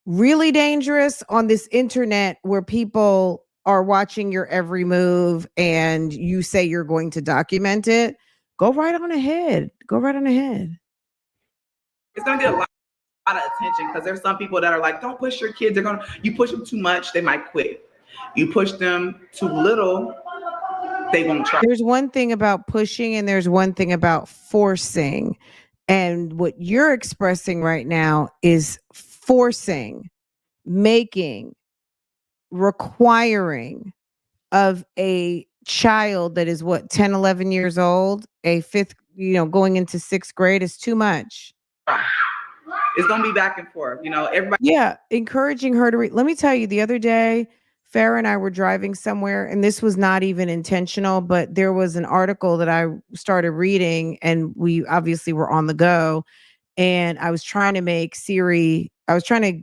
really dangerous on this internet where people are watching your every move and you say you're going to document it. Go right on ahead. It's gonna get a lot of attention because there's some people that are like, don't push your kids. You push them too much, they might quit. You push them too little, they won't try. There's one thing about pushing and there's one thing about forcing. And what you're expressing right now is forcing, making, requiring of a child that is 10, 11 years old, a fifth, going into 6th grade is too much. It's going to be back and forth, everybody. Yeah. Encouraging her to read. Let me tell you, the other day, Farah and I were driving somewhere, and this was not even intentional, but there was an article that I started reading, and we obviously were on the go. And I was trying to make Siri, I was trying to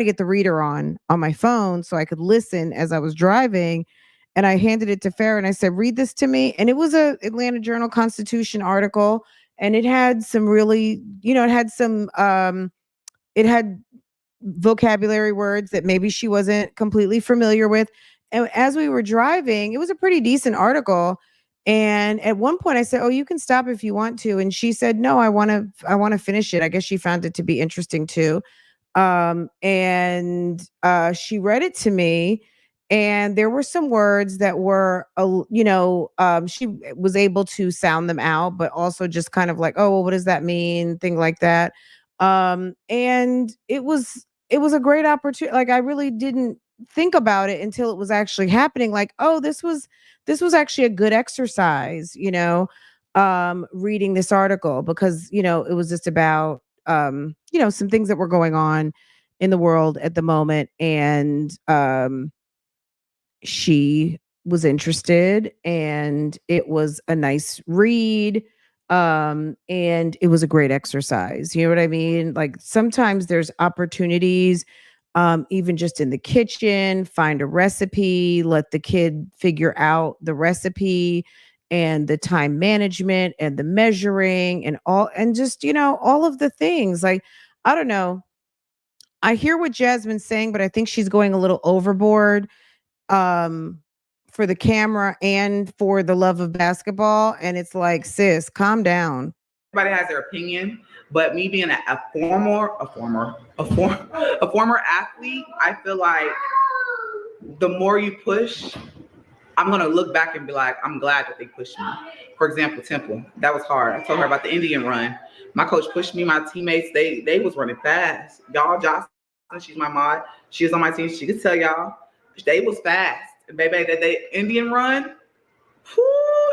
get the reader on my phone so I could listen as I was driving. And I handed it to Farah and I said, read this to me. And it was a Atlanta Journal-Constitution article. And it had some really, it had vocabulary words that maybe she wasn't completely familiar with. And as we were driving, it was a pretty decent article. And at one point I said, oh, you can stop if you want to. And she said, no, I want to finish it. I guess she found it to be interesting too. And she read it to me, and there were some words that were, she was able to sound them out, but also just kind of like, oh, well, what does that mean? Thing like that. And it was a great opportunity. Like, I really didn't think about it until it was actually happening. Like, oh, this was actually a good exercise, reading this article, because, it was just about, some things that were going on in the world at the moment. And she was interested, and it was a nice read. And it was a great exercise. You know what I mean? Like, sometimes there's opportunities, even just in the kitchen, find a recipe, let the kid figure out the recipe and the time management and the measuring and all, and just, all of the things. Like, I don't know. I hear what Jasmine's saying, but I think she's going a little overboard, for the camera and for the love of basketball. And it's like, sis, calm down. Everybody has their opinion, but me being a former athlete, I feel like the more you push, I'm going to look back and be like, I'm glad that they pushed me. For example, Temple, that was hard. I told her about the Indian run. My coach pushed me, my teammates, they was running fast. Y'all, Jocelyn, she's my mod. She was on my team. She could tell y'all, they was fast. And baby, that they Indian run,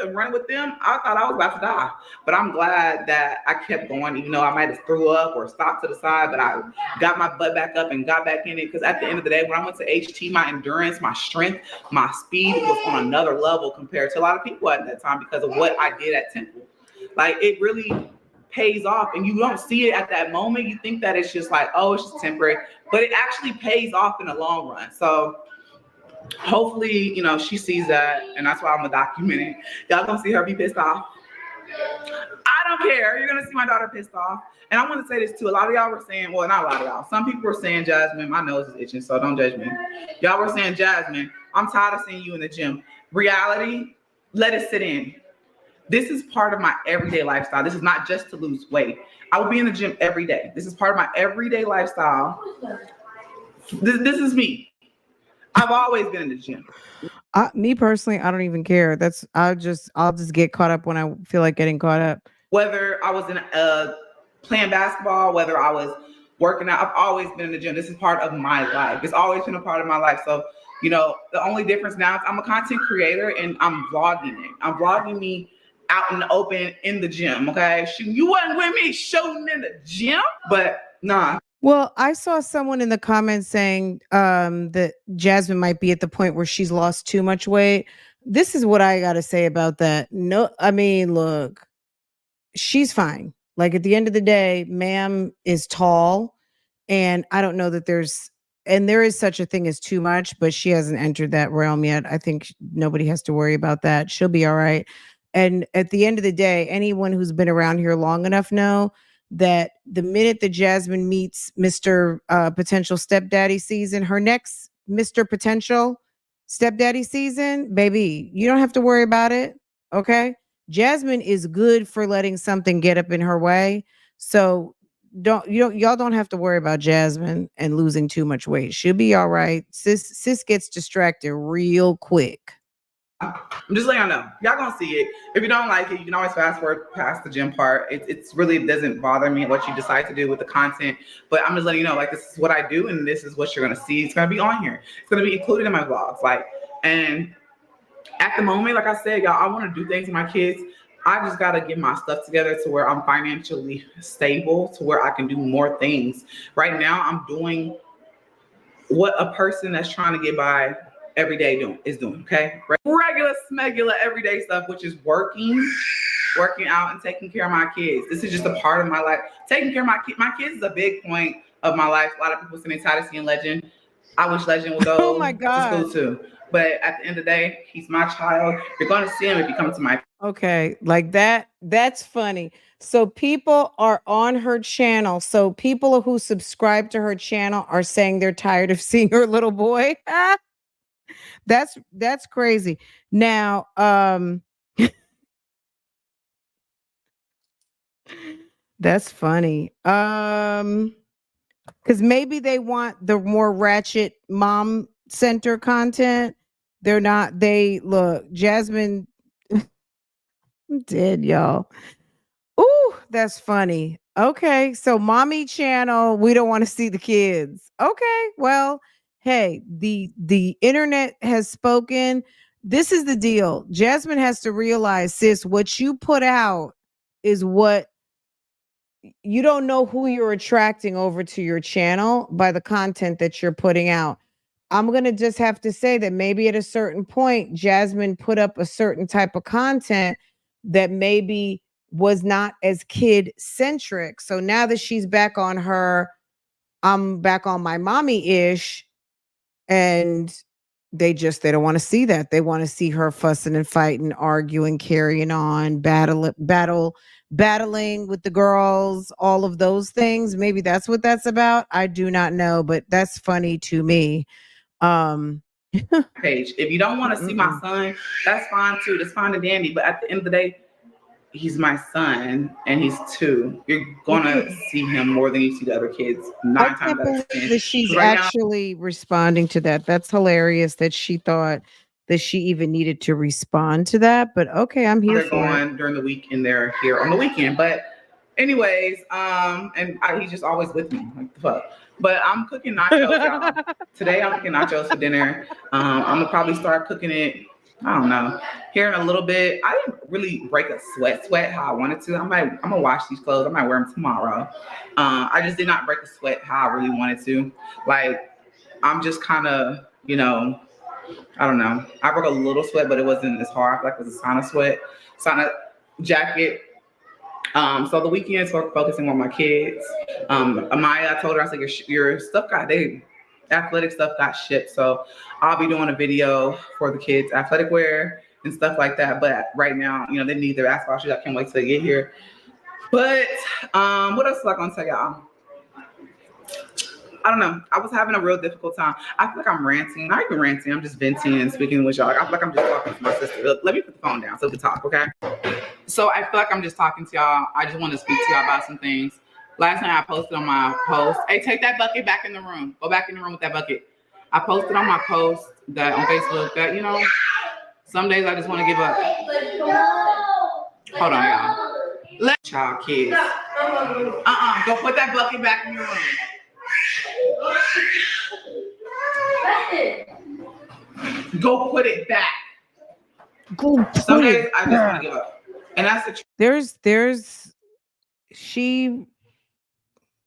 and run with them, I thought I was about to die. But I'm glad that I kept going, even though I might have threw up or stopped to the side, but I got my butt back up and got back in it. Because at the end of the day, when I went to HT, my endurance, my strength, my speed was on another level compared to a lot of people at that time because of what I did at Temple. Like, it really pays off, and you don't see it at that moment. You think that it's just like, oh, it's just temporary, but it actually pays off in the long run. So hopefully, you know, she sees that, and that's why I'm gonna document it. Y'all gonna see her be pissed off. I don't care. You're gonna see my daughter pissed off. And I want to say this too. A lot of y'all were saying, well, not a lot of y'all. Some people were saying, Jasmine, my nose is itching, so don't judge me. Y'all were saying, Jasmine, I'm tired of seeing you in the gym. Reality, let it sit in. This is part of my everyday lifestyle. This is not just to lose weight. I will be in the gym every day. This is part of my everyday lifestyle. This is me. I've always been in the gym. Me personally, I don't even care. I'll just get caught up when I feel like getting caught up. Whether I was in playing basketball, whether I was working out, I've always been in the gym. This is part of my life. It's always been a part of my life. So, you know, the only difference now is I'm a content creator and I'm vlogging it. I'm vlogging me out in the open in the gym. Okay, you wasn't with me shooting in the gym, but nah. Well, I saw someone in the comments saying that Jasmine might be at the point where she's lost too much weight. This is what I got to say about that. No, I mean, look, she's fine. Like at the end of the day, ma'am is tall, and I don't know that there is such a thing as too much, but she hasn't entered that realm yet. I think nobody has to worry about that. She'll be all right. And at the end of the day, anyone who's been around here long enough know that the minute that Jasmine meets Mr. Potential Stepdaddy season, her next Mr. Potential Stepdaddy season, baby, you don't have to worry about it. Okay. Jasmine is good for letting something get up in her way. So y'all don't have to worry about Jasmine and losing too much weight. She'll be all right. Sis gets distracted real quick. I'm just letting y'all know. Y'all gonna see it. If you don't like it, you can always fast forward past the gym part. It's really doesn't bother me what you decide to do with the content. But I'm just letting you know, like, this is what I do, and this is what you're gonna see. It's gonna be on here. It's gonna be included in my vlogs. Like, and at the moment, like I said, y'all, I want to do things with my kids. I just gotta get my stuff together to where I'm financially stable, to where I can do more things. Right now, I'm doing what a person that's trying to get by every day is doing, okay? Regular, smegular, everyday stuff, which is working out and taking care of my kids. This is just a part of my life. Taking care of my kids is a big point of my life. A lot of people say they're tired of seeing Legend. I wish Legend would go to school too. But at the end of the day, he's my child. You're going to see him if you come to my... Okay, like that's funny. So people are on her channel. So people who subscribe to her channel are saying they're tired of seeing her little boy. That's crazy. Now, that's funny. Because maybe they want the more ratchet mom center content. Look, Jasmine did, y'all. Ooh, that's funny. Okay, so mommy channel, we don't want to see the kids. Okay, well, hey, the internet has spoken. This is the deal. Jasmine has to realize, sis, what you put out is what you don't know who you're attracting over to your channel by the content that you're putting out. I'm going to just have to say that maybe at a certain point, Jasmine put up a certain type of content that maybe was not as kid centric. So now that she's back on I'm back on my mommy ish, and they don't want to see that. They want to see her fussing and fighting, arguing, carrying on, battling with the girls, all of those things. Maybe that's what that's about. I do not know, but that's funny to me. Page. If you don't want to see my son, that's fine too. That's fine and dandy. But at the end of the day, he's my son and he's 2. You're gonna see him more than you see the other kids. 9 times out of 10. That she's actually responding to that. That's hilarious that she thought that she even needed to respond to that. But okay, I'm here. They're going during the week and they're here on the weekend. But anyways, he's just always with me. Like the fuck. But I'm cooking nachos, y'all. Today I'm cooking nachos for dinner. I'm gonna probably start cooking it, I don't know, here in a little bit. I didn't really break a sweat how I wanted to. I'm gonna wash these clothes. I might wear them tomorrow. I just did not break a sweat how I really wanted to. Like, I'm just kind of, you know, I don't know. I broke a little sweat, but it wasn't as hard. I feel like it was a sauna jacket. So the weekends for focusing on my kids. Amaya, I told her, I said, your stuff got, they athletic stuff got shipped. So I'll be doing a video for the kids' athletic wear and stuff like that. But right now, you know, they need their basketball shoes. I can't wait till they get here. But what else was I gonna tell y'all? I don't know. I was having a real difficult time. I feel like I'm ranting. Not even ranting. I'm just venting and speaking with y'all. Like, I feel like I'm just talking to my sister. Look, let me put the phone down so we can talk, okay? So I feel like I'm just talking to y'all. I just want to speak to y'all about some things. Last night I posted on my post. Hey, take that bucket back in the room. Go back in the room with that bucket. I posted on my post that on Facebook that, you know, some days I just want to give up. Hold on, y'all. Let child kids. Go put that bucket back in your room. Go put it back. Some days I just want to give up. And that's the truth.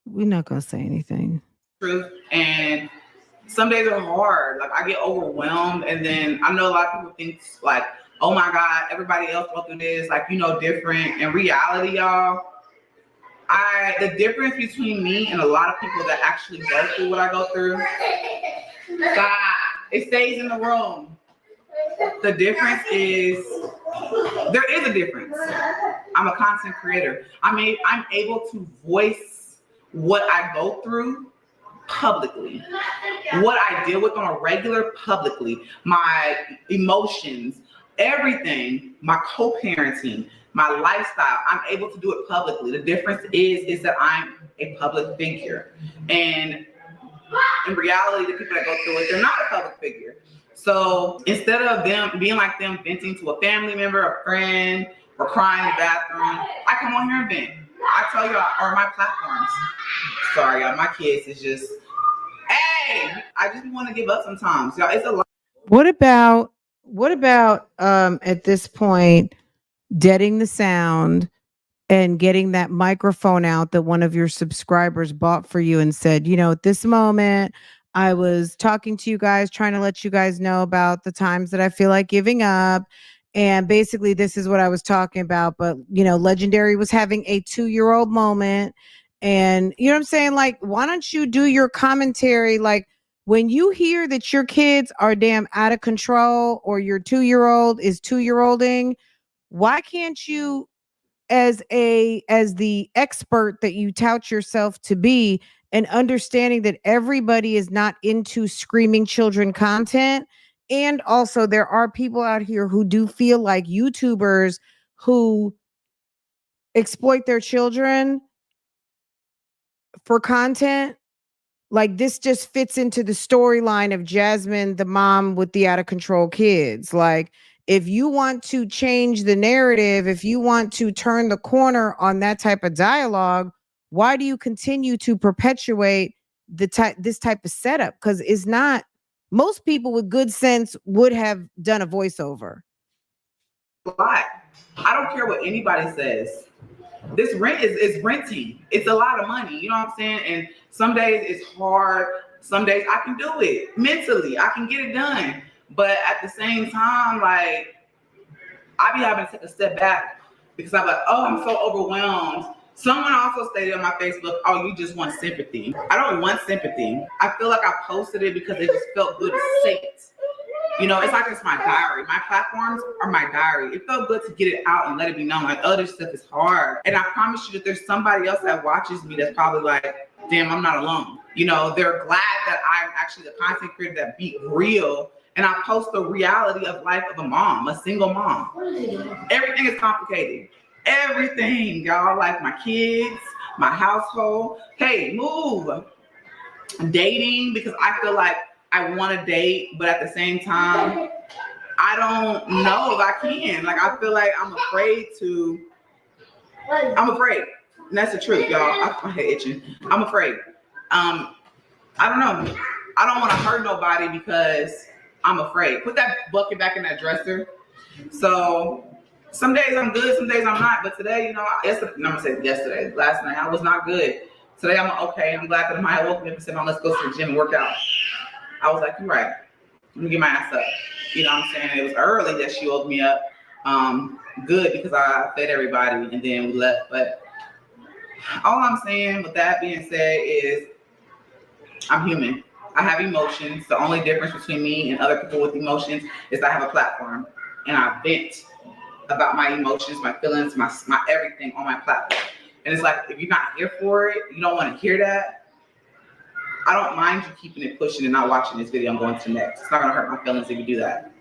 We're not gonna say anything. Truth. And some days are hard. Like I get overwhelmed, and then I know a lot of people think like, oh my God, everybody else go through this, like, you know, different. In reality, y'all, the difference between me and a lot of people that actually go through what I go through, God, it stays in the room. The difference is, there is a difference. I'm a content creator. I'm able to voice what I go through publicly, what I deal with on a regular publicly, my emotions, everything, my co-parenting, my lifestyle, I'm able to do it publicly. The difference is that I'm a public figure. And in reality, the people that go through it, they're not a public figure. So instead of them being like them venting to a family member, a friend, or crying in the bathroom, I come on here and vent. I tell y'all, or my platforms. Sorry, y'all, my kids is just, hey, I just want to give up sometimes. Y'all, it's a lot. What about at this point, deadening the sound and getting that microphone out that one of your subscribers bought for you and said, you know, at this moment, I was talking to you guys, trying to let you guys know about the times that I feel like giving up. And basically, this is what I was talking about. But, you know, Legendary was having a 2-year-old moment. And, you know what I'm saying? Like, why don't you do your commentary? Like, when you hear that your kids are damn out of control or your 2-year-old is 2-year-olding, why can't you, as the expert that you tout yourself to be, and understanding that everybody is not into screaming children content, and also there are people out here who do feel like YouTubers who exploit their children for content. Like, this just fits into the storyline of Jasmine, the mom with the out of control kids. Like, if you want to change the narrative, if you want to turn the corner on that type of dialogue, why do you continue to perpetuate this type of setup? Because it's not, most people with good sense would have done a voiceover. A lot. I don't care what anybody says. This rent is renting. It's a lot of money. You know what I'm saying? And some days it's hard. Some days I can do it mentally. I can get it done. But at the same time, like, I be having to take a step back because I'm like, oh, I'm so overwhelmed. Someone also stated on my Facebook, oh, you just want sympathy. I don't want sympathy. I feel like I posted it because it just felt good to say it. You know, it's like it's my diary. My platforms are my diary. It felt good to get it out and let it be known, like, oh, this stuff is hard. And I promise you that there's somebody else that watches me that's probably like, damn, I'm not alone. You know, they're glad that I'm actually the content creator that be real. And I post the reality of life of a mom, a single mom. Everything is complicated. Everything, y'all, like my kids, my household. Hey, move. Dating, because I feel like I want to date, but at the same time, I don't know if I can. Like, I feel like I'm afraid. And that's the truth, y'all. My head itching. I'm afraid. I don't know. I don't want to hurt nobody because I'm afraid. Put that bucket back in that dresser. So some days I'm good, some days I'm not. But today, you know, yesterday, last night, I was not good. Today I'm okay. I'm glad that Maya woke me up and said, "Mom, let's go to the gym and work out." I was like, you're right. Let me get my ass up. You know what I'm saying? It was early that she woke me up. Good, because I fed everybody and then we left. But all I'm saying with that being said is I'm human. I have emotions. The only difference between me and other people with emotions is I have a platform and I vent about my emotions, my feelings, my everything on my platform. And it's like, if you're not here for it, you don't want to hear that. I don't mind you keeping it pushing and not watching this video and going to the next. It's not gonna hurt my feelings if you do that.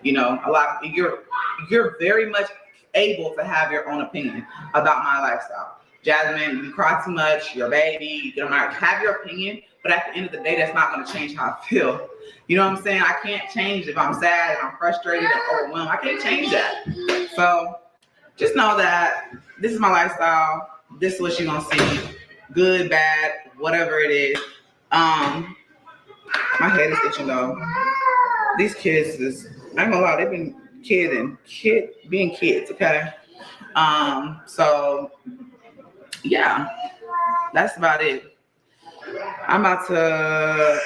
You know, you're very much able to have your own opinion about my lifestyle. Jasmine, you cry too much, you're a baby, you might have your opinion, but at the end of the day, that's not gonna change how I feel. You know what I'm saying? I can't change if I'm sad, if I'm frustrated, or overwhelmed. I can't change that. So just know that this is my lifestyle. This is what you're gonna see. Good, bad, whatever it is. My head is itching though. These kids is, I ain't gonna lie, they've been being kids, okay? So yeah, that's about it. I'm about to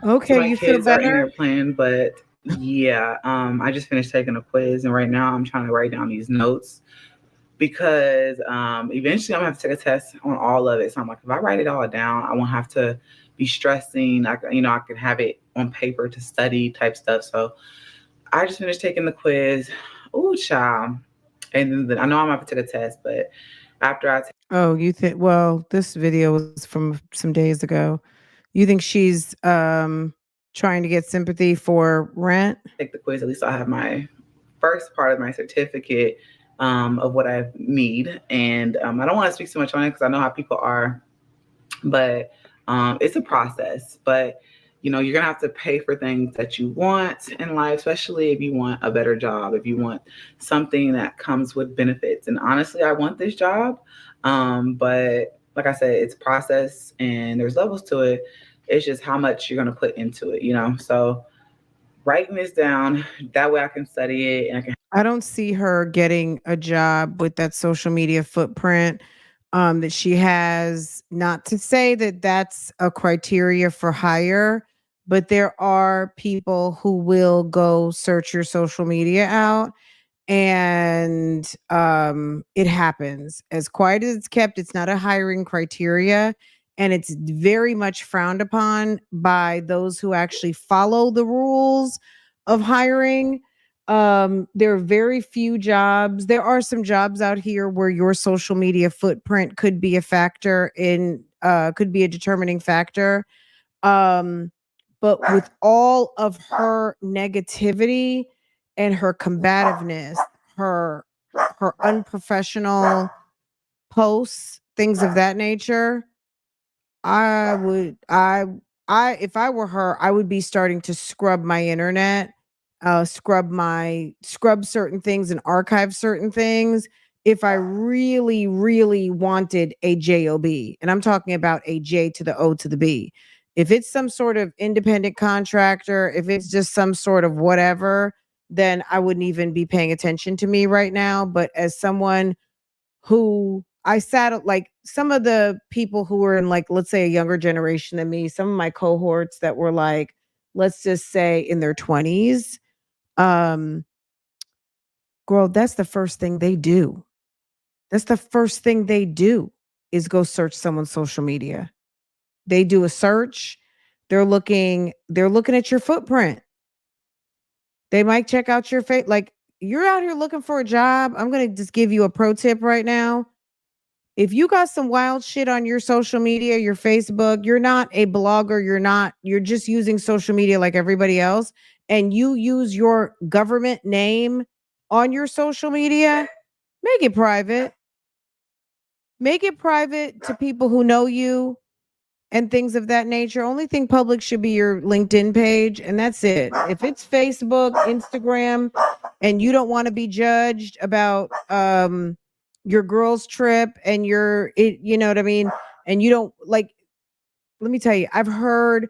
Okay, my you feel kids are in better? there playing, but yeah, I just finished taking a quiz and right now I'm trying to write down these notes because eventually I'm gonna have to take a test on all of it. So I'm like, if I write it all down, I won't have to be stressing. I can have it on paper to study type stuff. So I just finished taking the quiz. Ooh, child. And then I know I'm gonna have to take a test, but after I Oh, you think? Well, this video was from some days ago. You think she's trying to get sympathy for rent? take the quiz, at least I'll have my first part of my certificate of what I need. And I don't want to speak too much on it because I know how people are, but it's a process. But you're gonna have to pay for things that you want in life, especially if you want a better job, if you want something that comes with benefits. And honestly, I want this job, but like I said, it's a process and there's levels to it. It's just how much you're gonna put into it, So writing this down that way I can study it and I can. I don't see her getting a job with that social media footprint that she has. Not to say that that's a criteria for hire, but there are people who will go search your social media out and it happens. As quiet as it's kept, it's not a hiring criteria and it's very much frowned upon by those who actually follow the rules of hiring. There are very few jobs. There are some jobs out here where your social media footprint could be a factor in could be a determining factor. um but with all of her negativity and her combativeness, her unprofessional posts, things of that nature, I would I if I were her, I would be starting to scrub my internet, scrub certain things and archive certain things if I really, really wanted a job. And I'm talking about a J to the O to the B. If it's some sort of independent contractor, if it's just some sort of whatever, then I wouldn't even be paying attention to me right now. But as someone who I sat like some of the people who were in like, let's say a younger generation than me, some of my cohorts that were like, let's just say in their 20s, um, girl, that's the first thing they do. That's the first thing they do is go search someone's social media. They do a search. They're looking at your footprint. They might check out your face. Like you're out here looking for a job. I'm going to just give you a pro tip right now. If you got some wild shit on your social media, your Facebook, you're not a blogger, you're just using social media like everybody else, and you use your government name on your social media, make it private. Make it private to people who know you and things of that nature. Only thing public should be your LinkedIn page, and that's it. If it's Facebook, Instagram, and you don't want to be judged about your girl's trip and you know what I mean, and you don't like, let me tell you, I've heard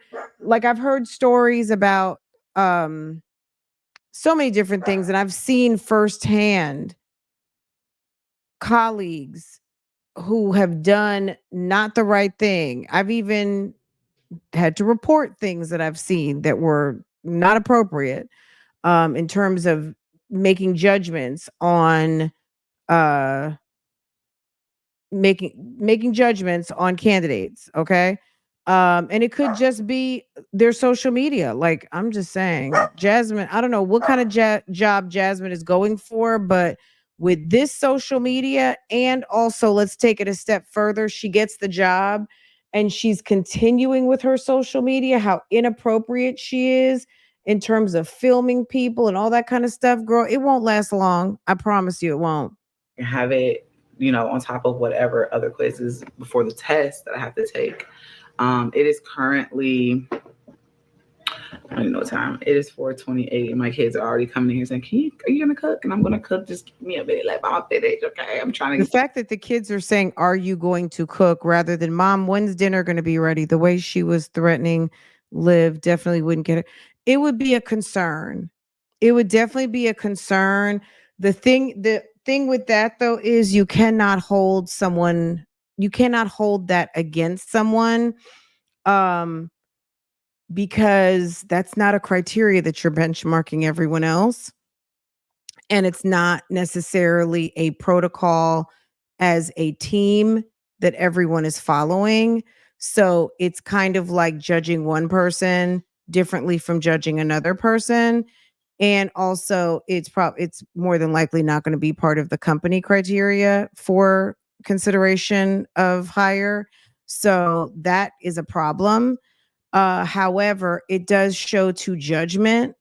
stories about so many different things, and I've seen firsthand colleagues who have done not the right thing. I've even had to report things that I've seen that were not appropriate in terms of making judgments on uh making judgments on candidates, okay? And it could just be their social media. Like, I'm just saying, Jasmine, I don't know what kind of job Jasmine is going for, but with this social media, and also let's take it a step further, she gets the job and she's continuing with her social media, how inappropriate she is in terms of filming people and all that kind of stuff. Girl, it won't last long. I promise you it won't. Have it, on top of whatever other places before the test that I have to take. It is currently, I don't even know what time. It is 4:28, and my kids are already coming in here saying, are you gonna cook? And I'm gonna cook. Just give me a minute, like I'm finished, okay? I'm trying to. The fact that the kids are saying, "Are you going to cook?" rather than "Mom, when's dinner going to be ready?" The way she was threatening Liv definitely wouldn't get it. It would be a concern. It would definitely be a concern. The thing with that though is you cannot hold that against someone. Um, because that's not a criteria that you're benchmarking everyone else. And it's not necessarily a protocol as a team that everyone is following. So it's kind of like judging one person differently from judging another person. And also it's more than likely not going to be part of the company criteria for consideration of hire. So that is a problem. However, it does show to judgment.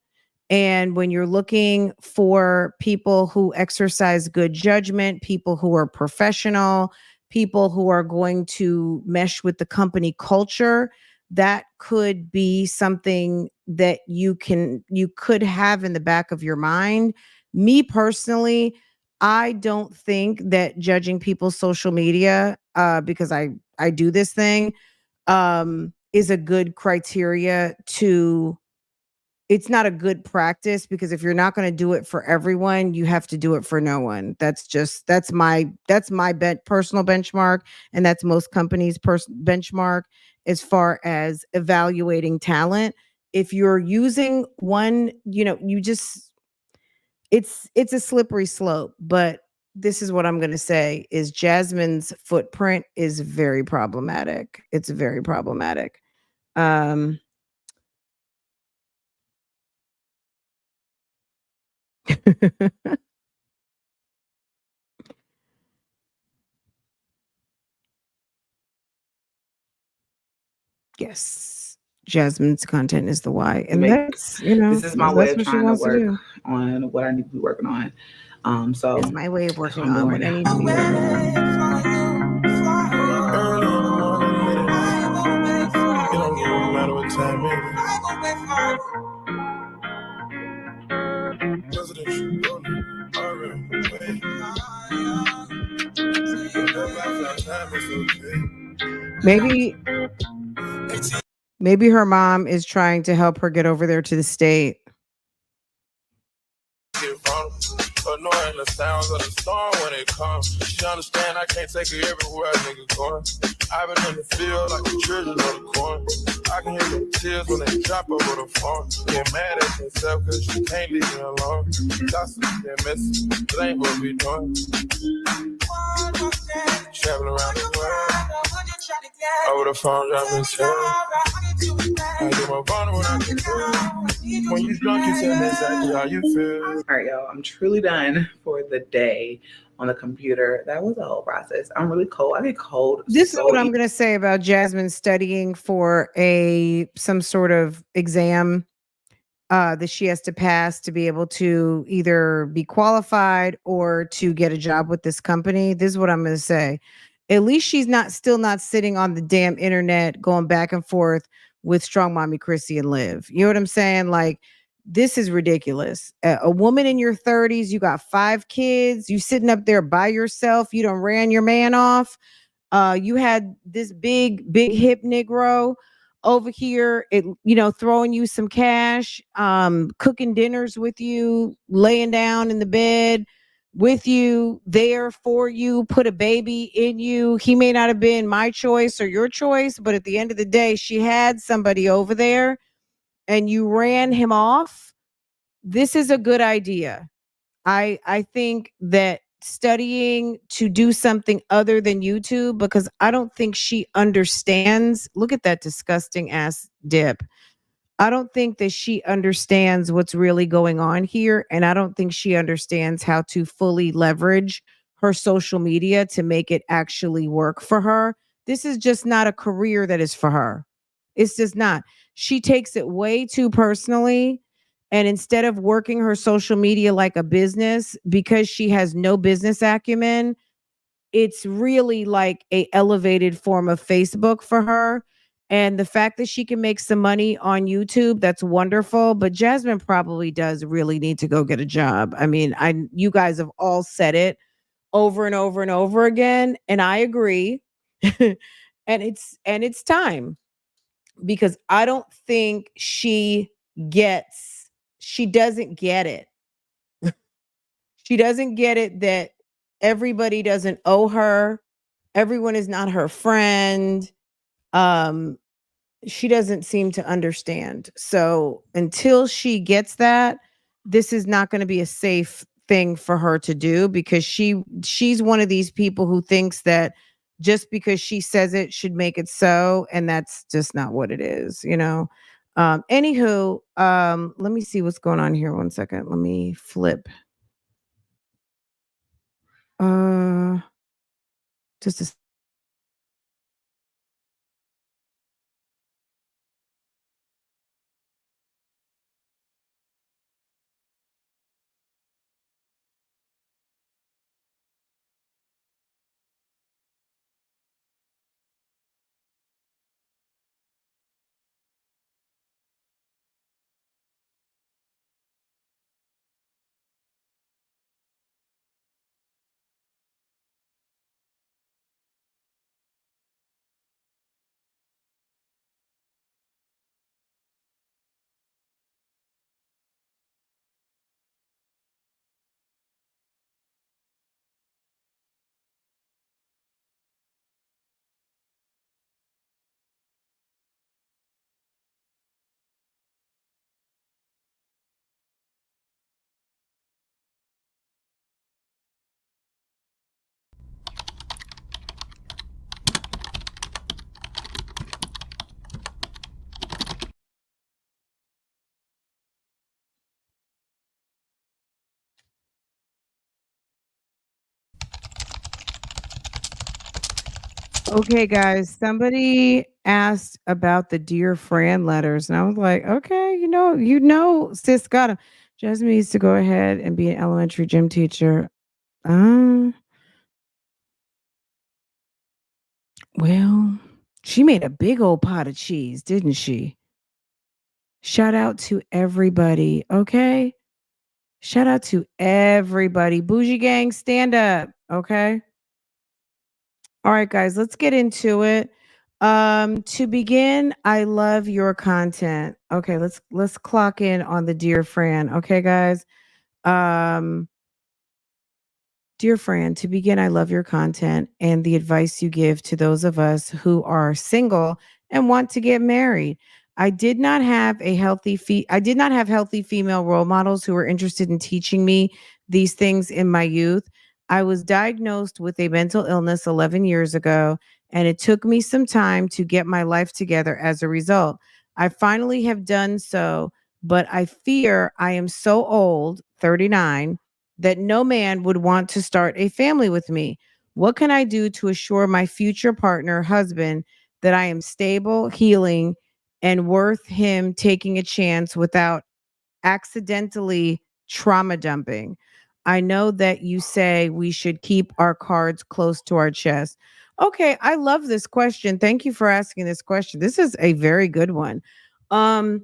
And when you're looking for people who exercise good judgment, people who are professional, people who are going to mesh with the company culture, that could be something that you could have in the back of your mind. Me personally, I don't think that judging people's social media, because I do this thing, is a good criteria to it's not a good practice, because if you're not going to do it for everyone, you have to do it for no one. That's my personal benchmark, and that's most companies' benchmark as far as evaluating talent. If you're using one, it's a slippery slope. But this is what I'm going to say: is Jasmine's footprint is very problematic. It's very problematic. Um, Yes. Jasmine's content is the why. And that's, this is my way that's of what she trying to wants to work do. on what I need to be working on. So It's my way of that's working what I'm on doing what right I now. need to be working on. Early in the morning, it don't even matter what time it is. Presidential rolling, already way. Maybe her mom is trying to help her get over there to the state. Annoying the sounds of the storm when it comes. She understand I can't take her everywhere, nigga going. I've been in the field like the children of the corn. I can hear the tears when they drop over the phone. Get mad at yourself cause you can't leave me alone. Gossip and messy, it ain't what we doing. Travel around the world. Over the phone, dropping shit. I get more vulnerable when I can feel. When you drunk, you tell me exactly how you feel. All right, y'all. I'm truly done for the day on the computer. That was a whole process. I'm really cold. I get cold. This is what I'm going to say about Jasmine studying for some sort of exam that she has to pass to be able to either be qualified or to get a job with this company. This is what I'm going to say. At least she's still not sitting on the damn internet going back and forth with Strong Mommy Chrissy and Liv. You know what I'm saying? Like, this is ridiculous. A woman in your 30s, you got 5 kids, you sitting up there by yourself, you done ran your man off. You had this big hip Negro over here, throwing you some cash, cooking dinners with you, laying down in the bed with you, there for you, put a baby in you. He may not have been my choice or your choice, but at the end of the day, she had somebody over there and you ran him off. This is a good idea. I think that studying to do something other than YouTube because I don't think she understands. Look at that disgusting ass dip. I don't think that she understands what's really going on here. And I don't think she understands how to fully leverage her social media to make it actually work for her. This is just not a career that is for her. It's just not. She takes it way too personally. And instead of working her social media like a business, because she has no business acumen, it's really like a elevated form of Facebook for her. And the fact that she can make some money on YouTube, that's wonderful. But Jasmine probably does really need to go get a job. I mean, you guys have all said it over and over and over again, and I agree. and it's time because I don't think she doesn't get it. She doesn't get it that everybody doesn't owe her. Everyone is not her friend. Um, she doesn't seem to understand. So until she gets that, this is not going to be a safe thing for her to do because she's one of these people who thinks that just because she says it should make it so, and that's just not what it is, you know. Anywho, let me see what's going on here. One second. Let me flip. Uh just a Okay, guys, somebody asked about the Dear Fran letters, and I was like, okay, sis got them. Jasmine needs to go ahead and be an elementary gym teacher. Um, well, she made a big old pot of cheese, didn't she? Shout out to everybody, okay? Shout out to everybody. Bougie gang, stand up, okay? All right, guys, let's get into it. To begin, I love your content. Okay, let's clock in on the Dear Fran. Okay, guys. Um, Dear Fran, to begin, I love your content and the advice you give to those of us who are single and want to get married. I did not have healthy female role models who were interested in teaching me these things in my youth. I was diagnosed with a mental illness 11 years ago, and it took me some time to get my life together as a result. I finally have done so, but I fear I am so old, 39, that no man would want to start a family with me. What can I do to assure my future partner, husband, that I am stable, healing, and worth him taking a chance without accidentally trauma dumping? I know that you say we should keep our cards close to our chest. Okay, I love this question. Thank you for asking this question. This is a very good one. Um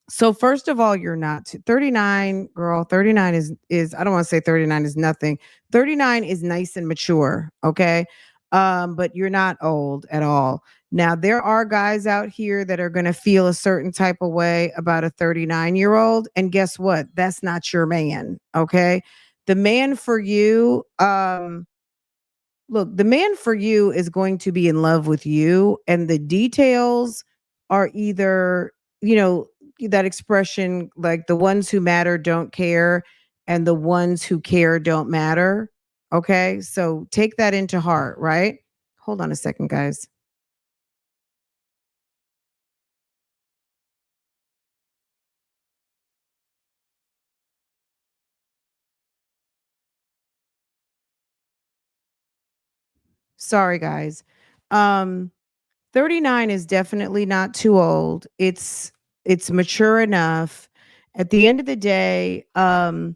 so first of all, you're not 39, girl. 39 is I don't want to say 39 is nothing. 39 is nice and mature, okay? But you're not old at all. Now there are guys out here that are going to feel a certain type of way about a 39-year-old, and guess what? That's not your man, okay? The man for you Look, the man for you is going to be in love with you, and the details are either, you know, that expression like the ones who matter don't care and the ones who care don't matter. Okay. So take that into heart, right? Hold on a second, guys. Sorry, guys. Um, 39 is definitely not too old. It's mature enough. At the end of the day, I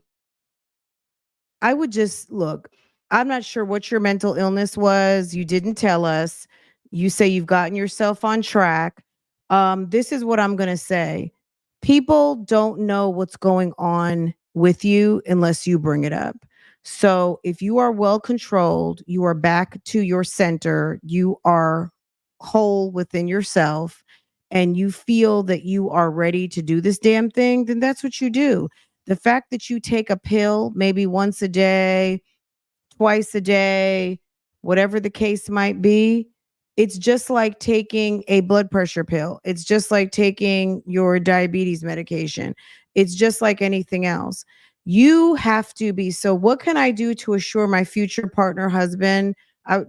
would just look. I'm not sure what your mental illness was. You didn't tell us. You say you've gotten yourself on track. This is what I'm going to say. People don't know what's going on with you unless you bring it up. So if you are well controlled, you are back to your center, you are whole within yourself, and you feel that you are ready to do this damn thing, then that's what you do. The fact that you take a pill maybe once a day, twice a day, whatever the case might be, it's just like taking a blood pressure pill. It's just like taking your diabetes medication. It's just like anything else. You have to be. So, what can I do to assure my future partner, husband?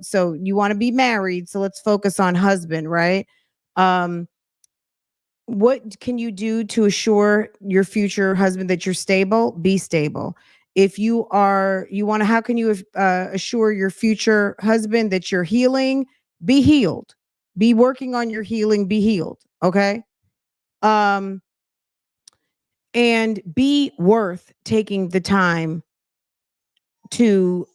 So, you want to be married. So, let's focus on husband, right? Um, what can you do to assure your future husband that you're stable? Be stable. If you want to, how can you assure your future husband that you're healing? Be healed. Be working on your healing. Be healed. Okay. Um, and be worth taking the time to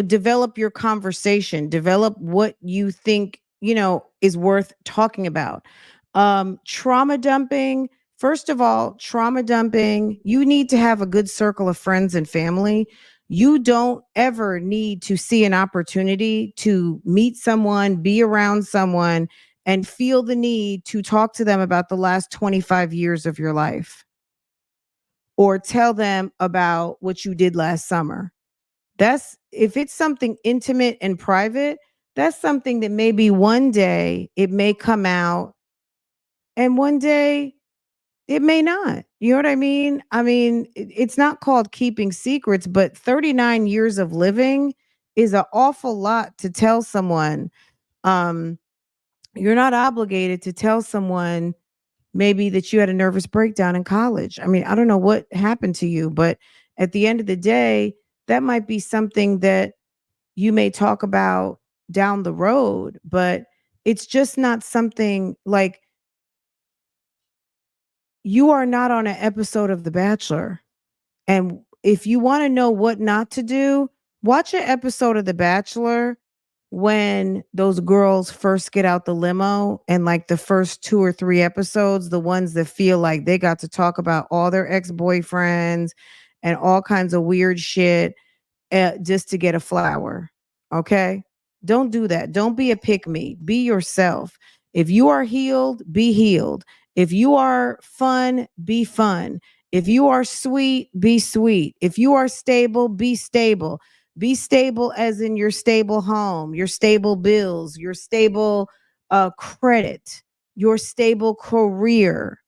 develop your conversation, develop what you think is worth talking about. Trauma dumping, first of all, trauma dumping, you need to have a good circle of friends and family. You don't ever need to see an opportunity to meet someone, be around someone, and feel the need to talk to them about the last 25 years of your life or tell them about what you did last summer. That's if it's something intimate and private, that's something that maybe one day it may come out and one day it may not. You know what I mean? I mean, it's not called keeping secrets, but 39 years of living is an awful lot to tell someone. Um, you're not obligated to tell someone maybe that you had a nervous breakdown in college. I mean, I don't know what happened to you, but at the end of the day, that might be something that you may talk about down the road, but it's just not something like you are not on an episode of The Bachelor. And if you want to know what not to do, watch an episode of The Bachelor when those girls first get out the limo and like the first 2 or 3 episodes, the ones that feel like they got to talk about all their ex-boyfriends and all kinds of weird shit just to get a flower. Okay. Don't do that. Don't be a pick me. Be yourself. If you are healed, be healed. If you are fun, be fun. If you are sweet, be sweet. If you are stable, be stable. Be stable as in your stable home, your stable bills, your stable credit, your stable career.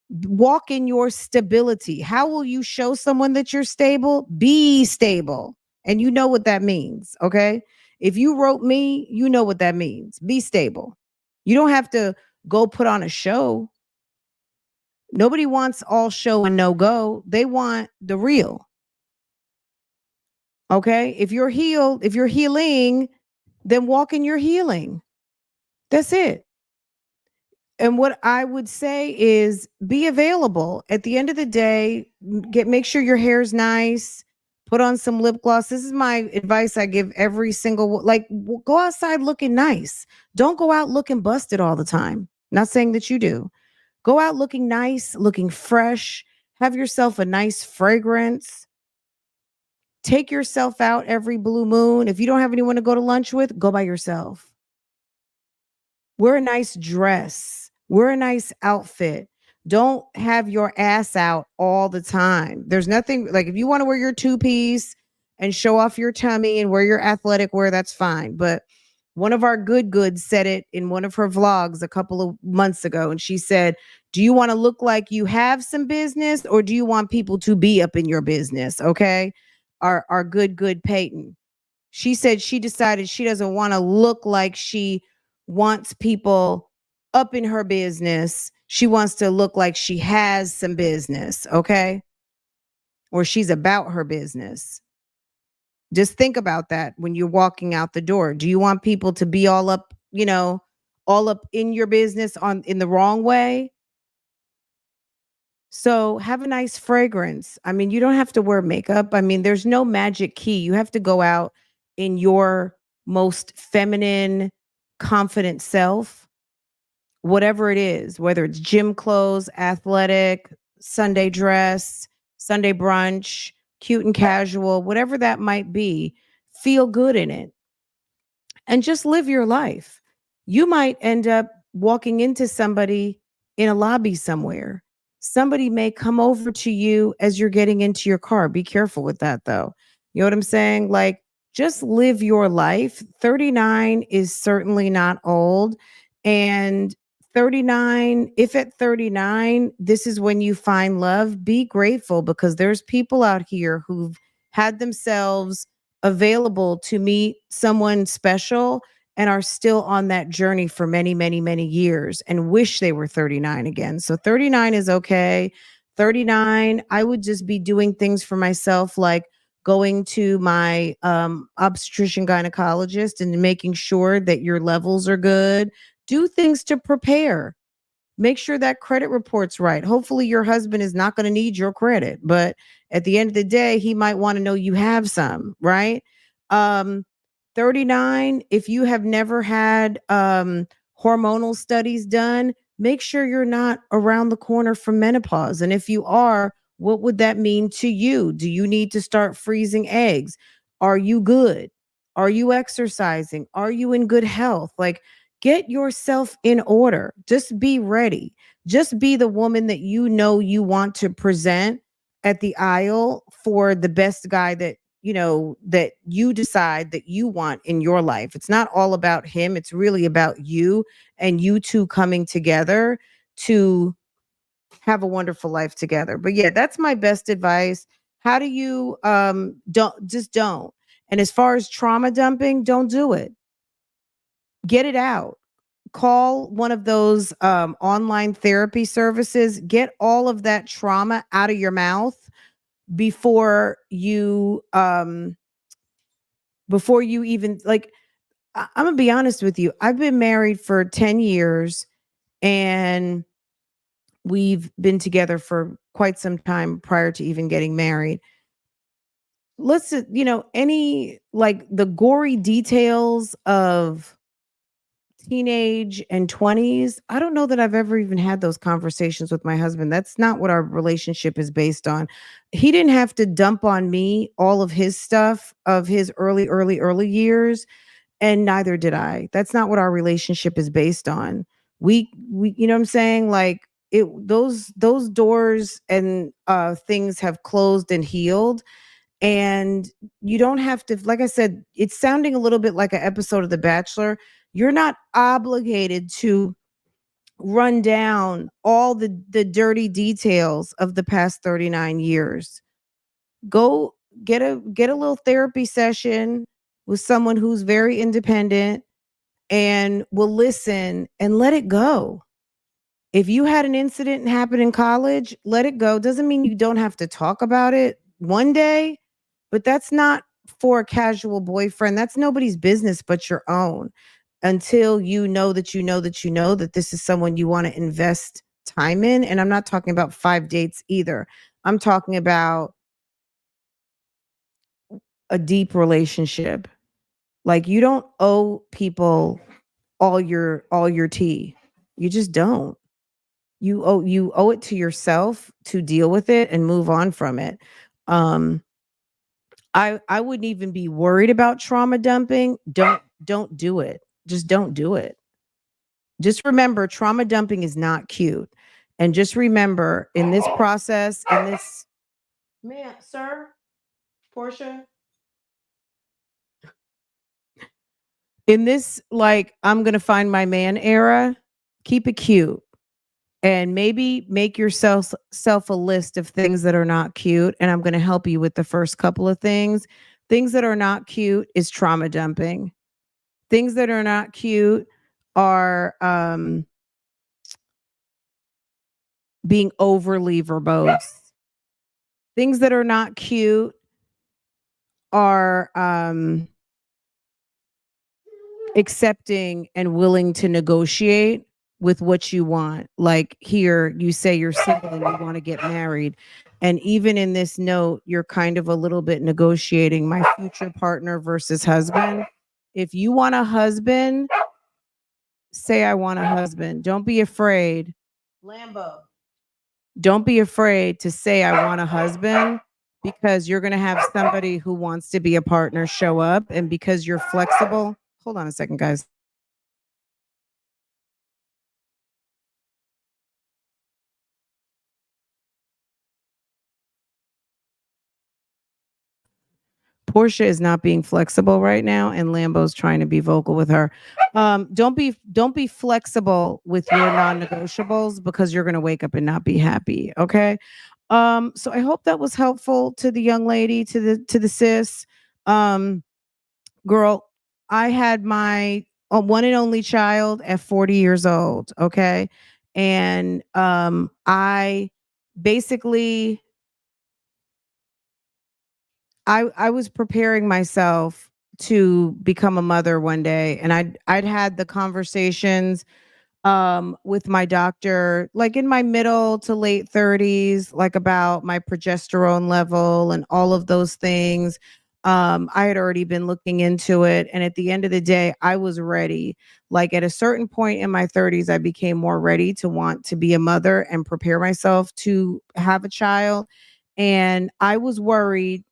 Walk in your stability. How will you show someone that you're stable? Be stable. And you know what that means. Okay. If you wrote me, you know what that means. Be stable. You don't have to go put on a show. Nobody wants all show and no go. They want the real. Okay. If you're healed, if you're healing, then walk in your healing. That's it. And what I would say is be available. At the end of the day, make sure your hair's nice. Put on some lip gloss. This is my advice I give every single go outside looking nice. Don't go out looking busted all the time. Not saying that you do. Go out looking nice, looking fresh. Have yourself a nice fragrance. Take yourself out every blue moon. If you don't have anyone to go to lunch with, go by yourself. Wear a nice dress. Wear a nice outfit. Don't have your ass out all the time. There's nothing like if you want to wear your 2 piece and show off your tummy and wear your athletic wear, that's fine. But one of our good goods said it in one of her vlogs a couple of months ago. And she said, do you want to look like you have some business or do you want people to be up in your business? Okay. our good Peyton. She said she decided she doesn't want to look like she wants people up in her business. She wants to look like she has some business, okay? Or she's about her business. Just think about that when you're walking out the door. Do you want people to be all up, all up in your business in the wrong way? So have a nice fragrance. I mean, you don't have to wear makeup. I mean, there's no magic key. You have to go out in your most feminine, confident self, whatever it is, whether it's gym clothes, athletic, Sunday dress, Sunday brunch, cute and casual, whatever that might be, feel good in it and just live your life. You might end up walking into somebody in a lobby somewhere. Somebody may come over to you as you're getting into your car. Be careful with that, though. You know what I'm saying? Like, just live your life. 39 is certainly not old. And 39, if at 39, this is when you find love, be grateful because there's people out here who've had themselves available to meet someone special and are still on that journey for many, many, many years and wish they were 39 again. So 39 is okay. 39, I would just be doing things for myself like going to my obstetrician gynecologist and making sure that your levels are good. Do things to prepare. Make sure that credit report's right. Hopefully your husband is not going to need your credit, but at the end of the day, he might want to know you have some, right? Um 39, if you have never had hormonal studies done, make sure you're not around the corner from menopause. And if you are, what would that mean to you? Do you need to start freezing eggs? Are you good? Are you exercising? Are you in good health? Like, get yourself in order. Just be ready. Just be the woman that you know you want to present at the aisle for the best guy that that you decide that you want in your life. It's not all about him. It's really about you and you two coming together to have a wonderful life together. But yeah, that's my best advice. How do you don't. And as far as trauma dumping, don't do it. Get it out. Call one of those online therapy services. Get all of that trauma out of your mouth before you even like I'm gonna be honest with you. I've been married for 10 years and we've been together for quite some time prior to even getting married. Listen, any like the gory details of teenage and 20s, I don't know that I've ever even had those conversations with my husband. That's not what our relationship is based on. He didn't have to dump on me all of his stuff of his early years, and neither did I. That's not what our relationship is based on. We you know what I'm saying? Like it those doors and things have closed and healed, and you don't have to, like I said, it's sounding a little bit like an episode of The Bachelor. You're not obligated to run down all the dirty details of the past 39 years. Go get a little therapy session with someone who's very independent and will listen and let it go. If you had an incident happen in college, let it go. Doesn't mean you don't have to talk about it one day, but that's not for a casual boyfriend. That's nobody's business but your own until you know that you know that you know that this is someone you want to invest time in. And I'm not talking about 5 dates either. I'm talking about a deep relationship. Like you don't owe people all your tea. You just don't. You owe it to yourself to deal with it and move on from it. Um I wouldn't even be worried about trauma dumping. Don't do it. Just don't do it. Just remember trauma dumping is not cute. And just remember in this process, in this man, sir, Portia, in this like I'm going to find my man era, keep it cute. and maybe make yourself a list of things that are not cute. And I'm going to help you with the first couple of things. Things that are not cute is trauma dumping. Things that are not cute are being overly verbose. Things that are not cute are accepting and willing to negotiate with what you want. Like here, you say you're single and you want to get married. And even in this note, you're kind of a little bit negotiating my future partner versus husband. If you want a husband, say, I want a husband. Don't be afraid. Lambo. Don't be afraid to say, I want a husband, because you're going to have somebody who wants to be a partner show up. And because you're flexible, hold on a second, guys. Portia is not being flexible right now, and Lambo's trying to be vocal with her. Don't be flexible with your non-negotiables, because you're going to wake up and not be happy. Okay. So I hope that was helpful to the young lady, to the sis. Girl, I had my one and only child at 40 years old. Okay. And I basically I was preparing myself to become a mother one day, and I'd had the conversations with my doctor like in my middle to late 30s, like about my progesterone level and all of those things. I had already been looking into it, and at the end of the day I was ready. Like at a certain point in my 30s I became more ready to want to be a mother and prepare myself to have a child. And I was worried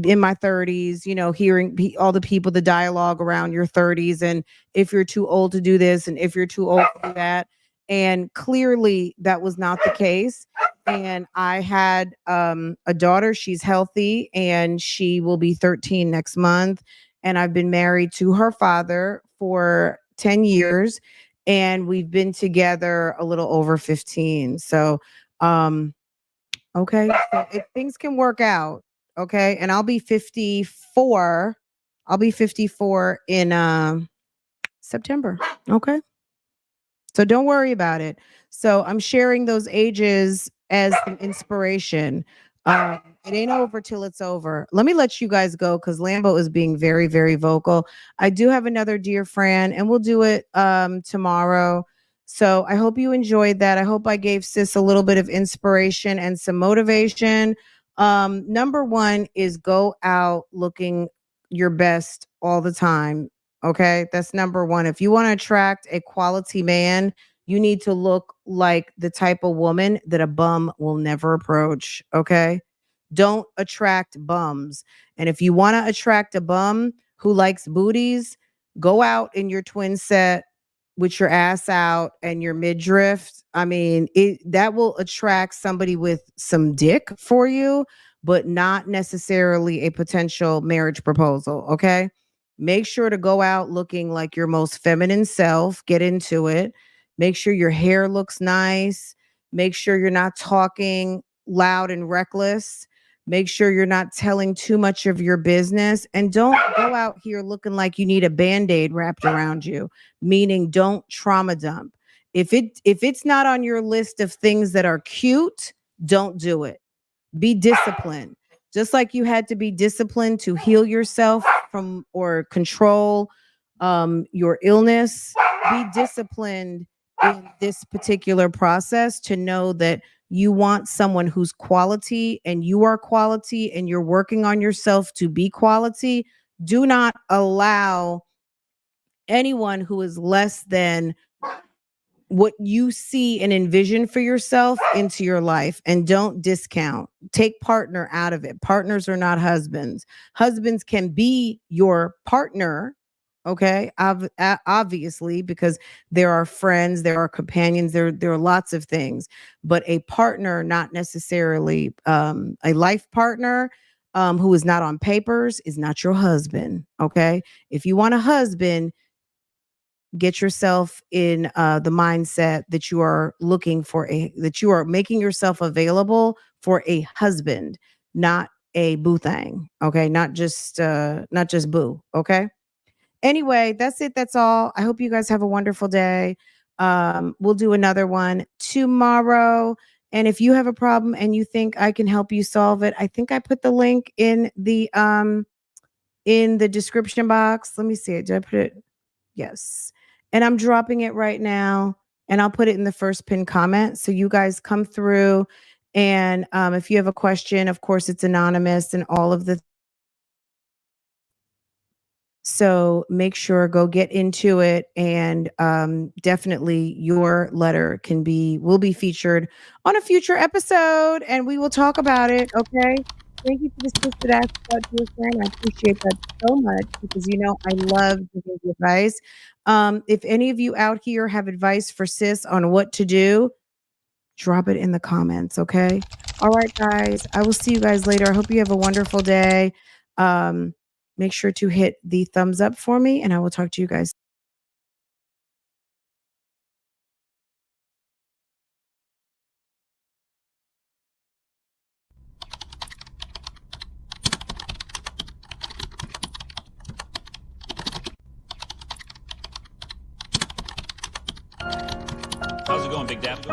in my 30s, hearing all the people, the dialogue around your 30s, and if you're too old to do this and if you're too old to do that. And clearly that was not the case. And I had a daughter. She's healthy and she will be 13 next month. And I've been married to her father for 10 years. And we've been together a little over 15. So, okay. So if things can work out, okay. And I'll be 54. I'll be 54 in September. Okay. So don't worry about it. So I'm sharing those ages as an inspiration. It ain't over till it's over. Let me let you guys go because Lambo is being very, very vocal. I do have another Dear Fran, and we'll do it tomorrow. So I hope you enjoyed that. I hope I gave sis a little bit of inspiration and some motivation. Number one is go out looking your best all the time. Okay, that's number one. If you want to attract a quality man, you need to look like the type of woman that a bum will never approach. Okay, don't attract bums. And if you want to attract a bum who likes booties, go out in your twin set with your ass out and your midriff. I mean, that will attract somebody with some dick for you, but not necessarily a potential marriage proposal. Okay. Make sure to go out looking like your most feminine self. Get into it. Make sure your hair looks nice. Make sure you're not talking loud and reckless. Make sure you're not telling too much of your business. And don't go out here looking like you need a Band-Aid wrapped around you, meaning don't trauma dump. If it's not on your list of things that are cute, don't do it. Be disciplined. Just like you had to be disciplined to heal yourself from or control your illness, be disciplined in this particular process to know that you want someone who's quality and you are quality and you're working on yourself to be quality. Do not allow anyone who is less than what you see and envision for yourself into your life, and don't discount. Take partner out of it. Partners are not husbands. Husbands can be your partner, okay? Obviously, because there are friends, there are companions, there are lots of things, but a partner, not necessarily a life partner. Who is not on papers is not your husband. Okay. If you want a husband, get yourself in the mindset that you are that you are making yourself available for a husband, not a boo thing. Okay. Not just boo. Okay. Anyway, that's it. That's all. I hope you guys have a wonderful day. We'll do another one tomorrow. And if you have a problem and you think I can help you solve it, I think I put the link in the description box. Let me see it. Did I put it? Yes. And I'm dropping it right now. And I'll put it in the first pinned comment. So you guys come through. And if you have a question, of course, it's anonymous and all of the. So make sure go get into it, and definitely your letter will be featured on a future episode, and we will talk about it. Okay. Thank you for the sis that asked about your friend. I appreciate that so much because I love giving you advice. If any of you out here have advice for sis on what to do, drop it in the comments. Okay. All right, guys. I will see you guys later. I hope you have a wonderful day. Make sure to hit the thumbs up for me, and I will talk to you guys. How's it going, Big Dap?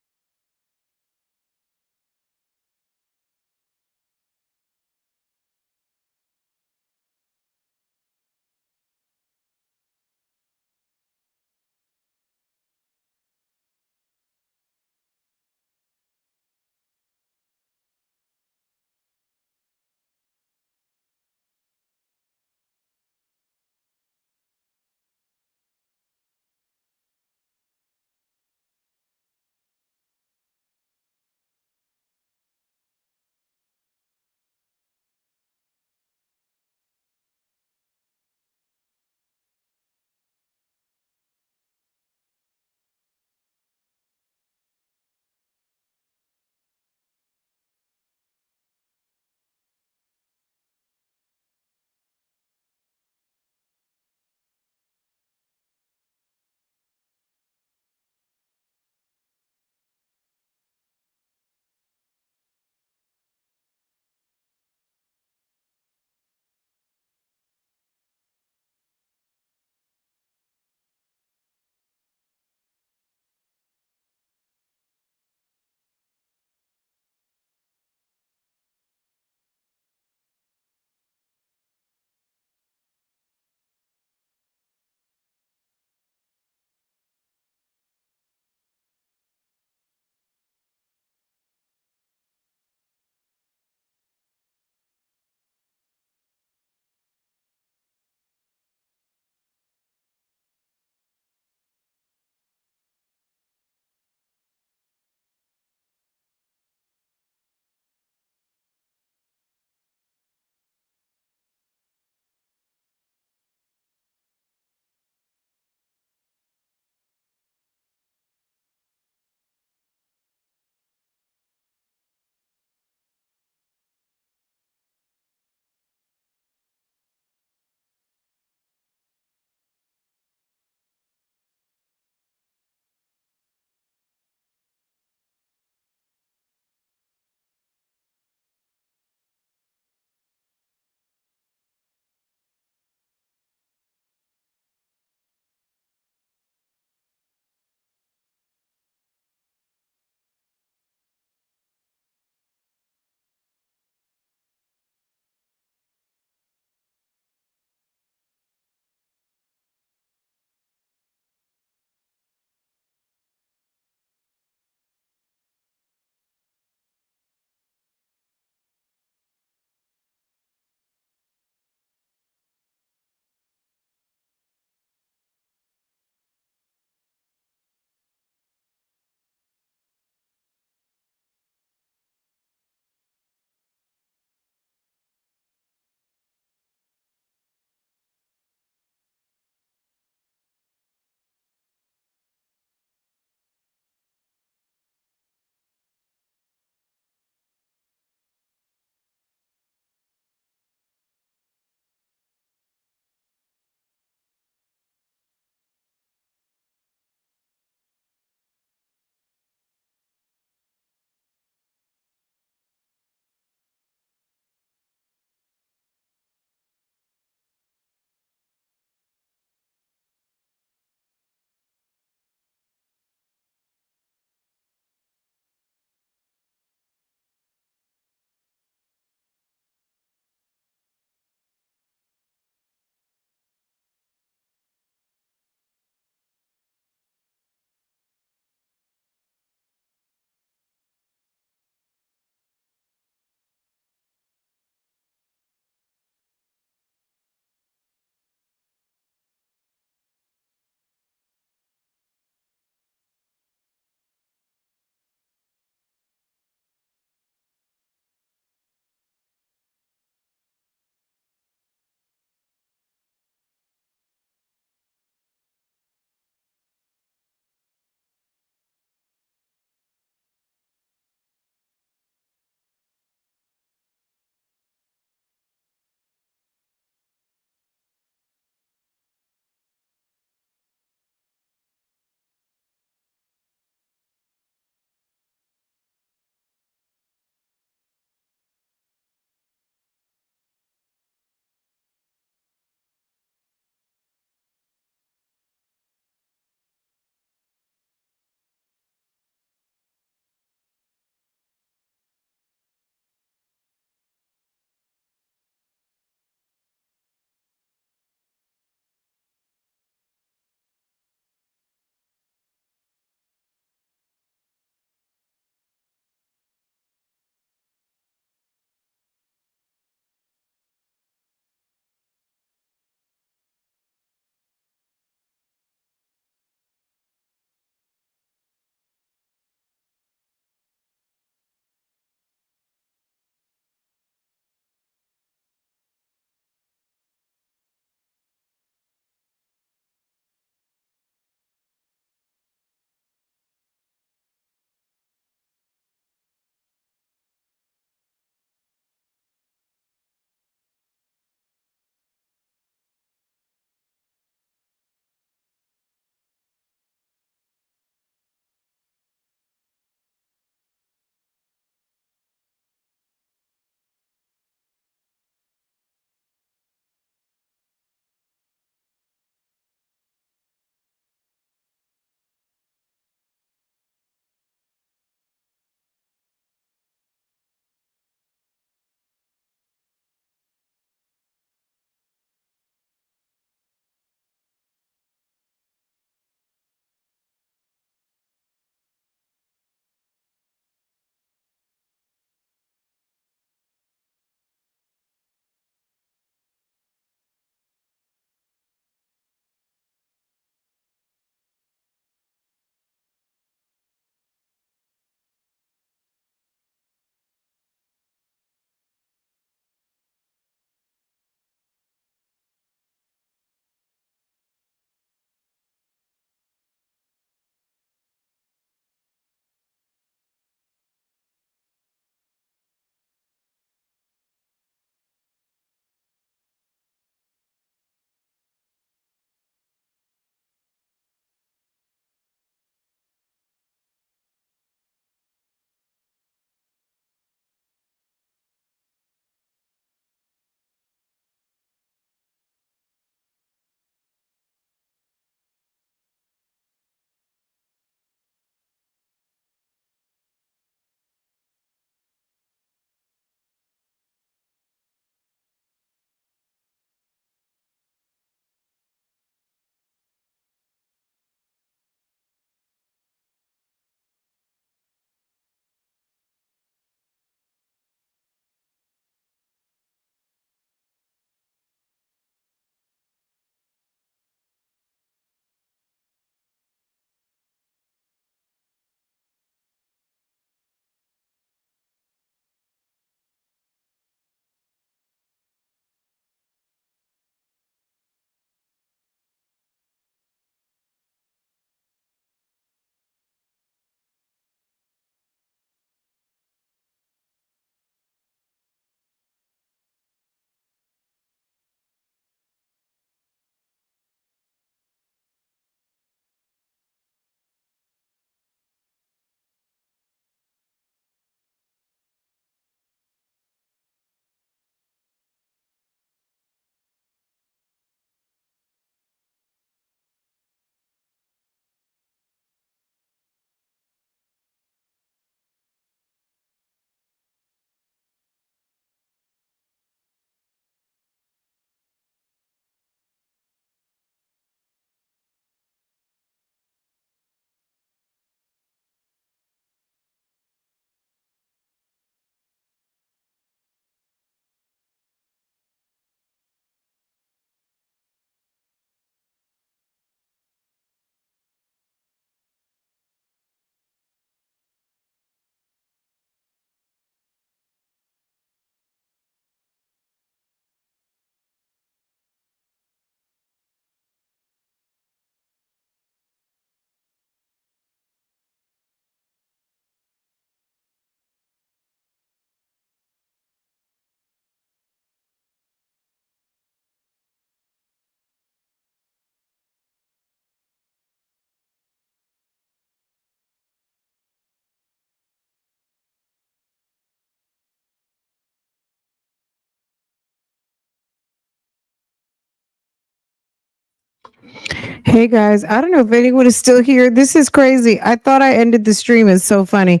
Hey guys, I don't know if anyone is still here. This is crazy. I thought I ended the stream. It's so funny.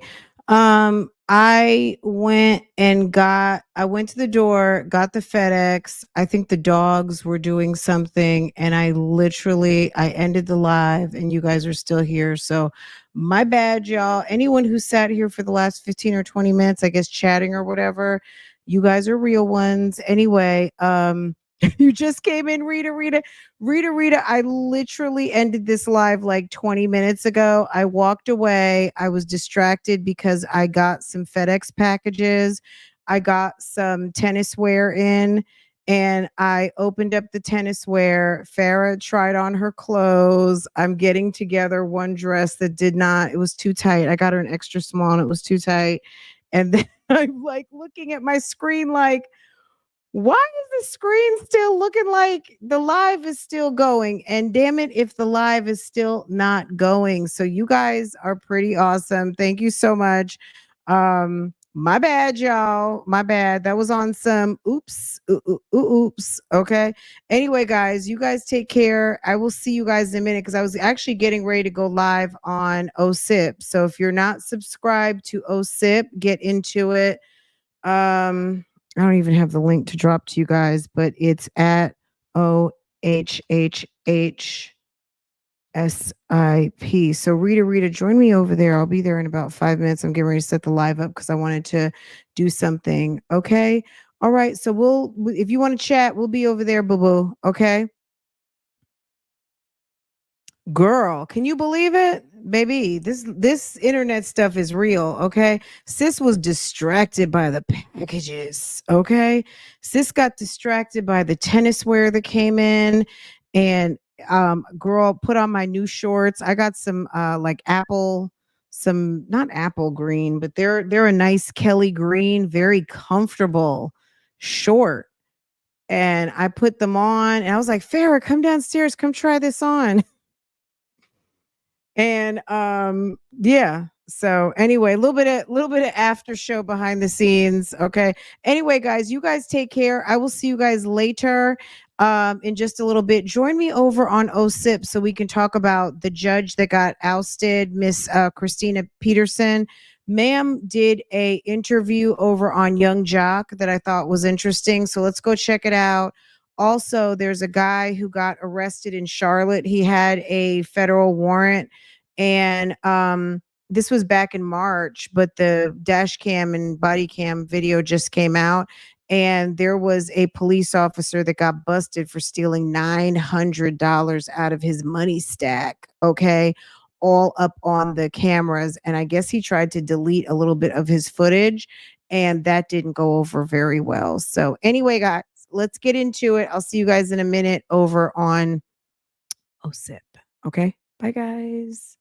I went to the door, got the FedEx. I think the dogs were doing something, and I ended the live, and you guys are still here. So my bad, y'all. Anyone who sat here for the last 15 or 20 minutes, I guess chatting or whatever, you guys are real ones. Anyway, you just came in, Rita, I literally ended this live like 20 minutes ago. I walked away. I was distracted because I got some FedEx packages. I got some tennis wear in, and I opened up the tennis wear. Farah tried on her clothes. I'm getting together one dress that it was too tight. I got her an extra small and it was too tight. And then I'm like looking at my screen like, why is the screen still looking like the live is still going? And damn it, if the live is still not going. So you guys are pretty awesome. Thank you so much. My bad, y'all. My bad. That was on some oops. Oops. Okay. Anyway, guys, you guys take care. I will see you guys in a minute because I was actually getting ready to go live on OSIP. So if you're not subscribed to OSIP, get into it. I don't even have the link to drop to you guys, but it's at OHHHSIP. So Rita, join me over there. I'll be there in about 5 minutes. I'm getting ready to set the live up because I wanted to do something. Okay. All right. So if you want to chat, we'll be over there, boo boo. Okay. Girl, can you believe it? Baby, this internet stuff is real, okay? Sis was distracted by the packages, okay? Sis got distracted by the tennis wear that came in, and girl, put on my new shorts. I got some like not apple green, but they're a nice Kelly green, very comfortable short. And I put them on and I was like, Farrah, come downstairs, come try this on. And yeah. So anyway, a little bit of after show behind the scenes. Okay. Anyway, guys, you guys take care. I will see you guys later in just a little bit. Join me over on OSIP so we can talk about the judge that got ousted, Miss Christina Peterson. Ma'am did a interview over on Young Jock that I thought was interesting. So let's go check it out. Also, there's a guy who got arrested in Charlotte. He had a federal warrant, and this was back in March, but the dash cam and body cam video just came out, and there was a police officer that got busted for stealing $900 out of his money stack. Okay, all up on the cameras, and I guess he tried to delete a little bit of his footage, and that didn't go over very well. So anyway, guys, let's get into it. I'll see you guys in a minute over on OSIP. Okay, bye guys.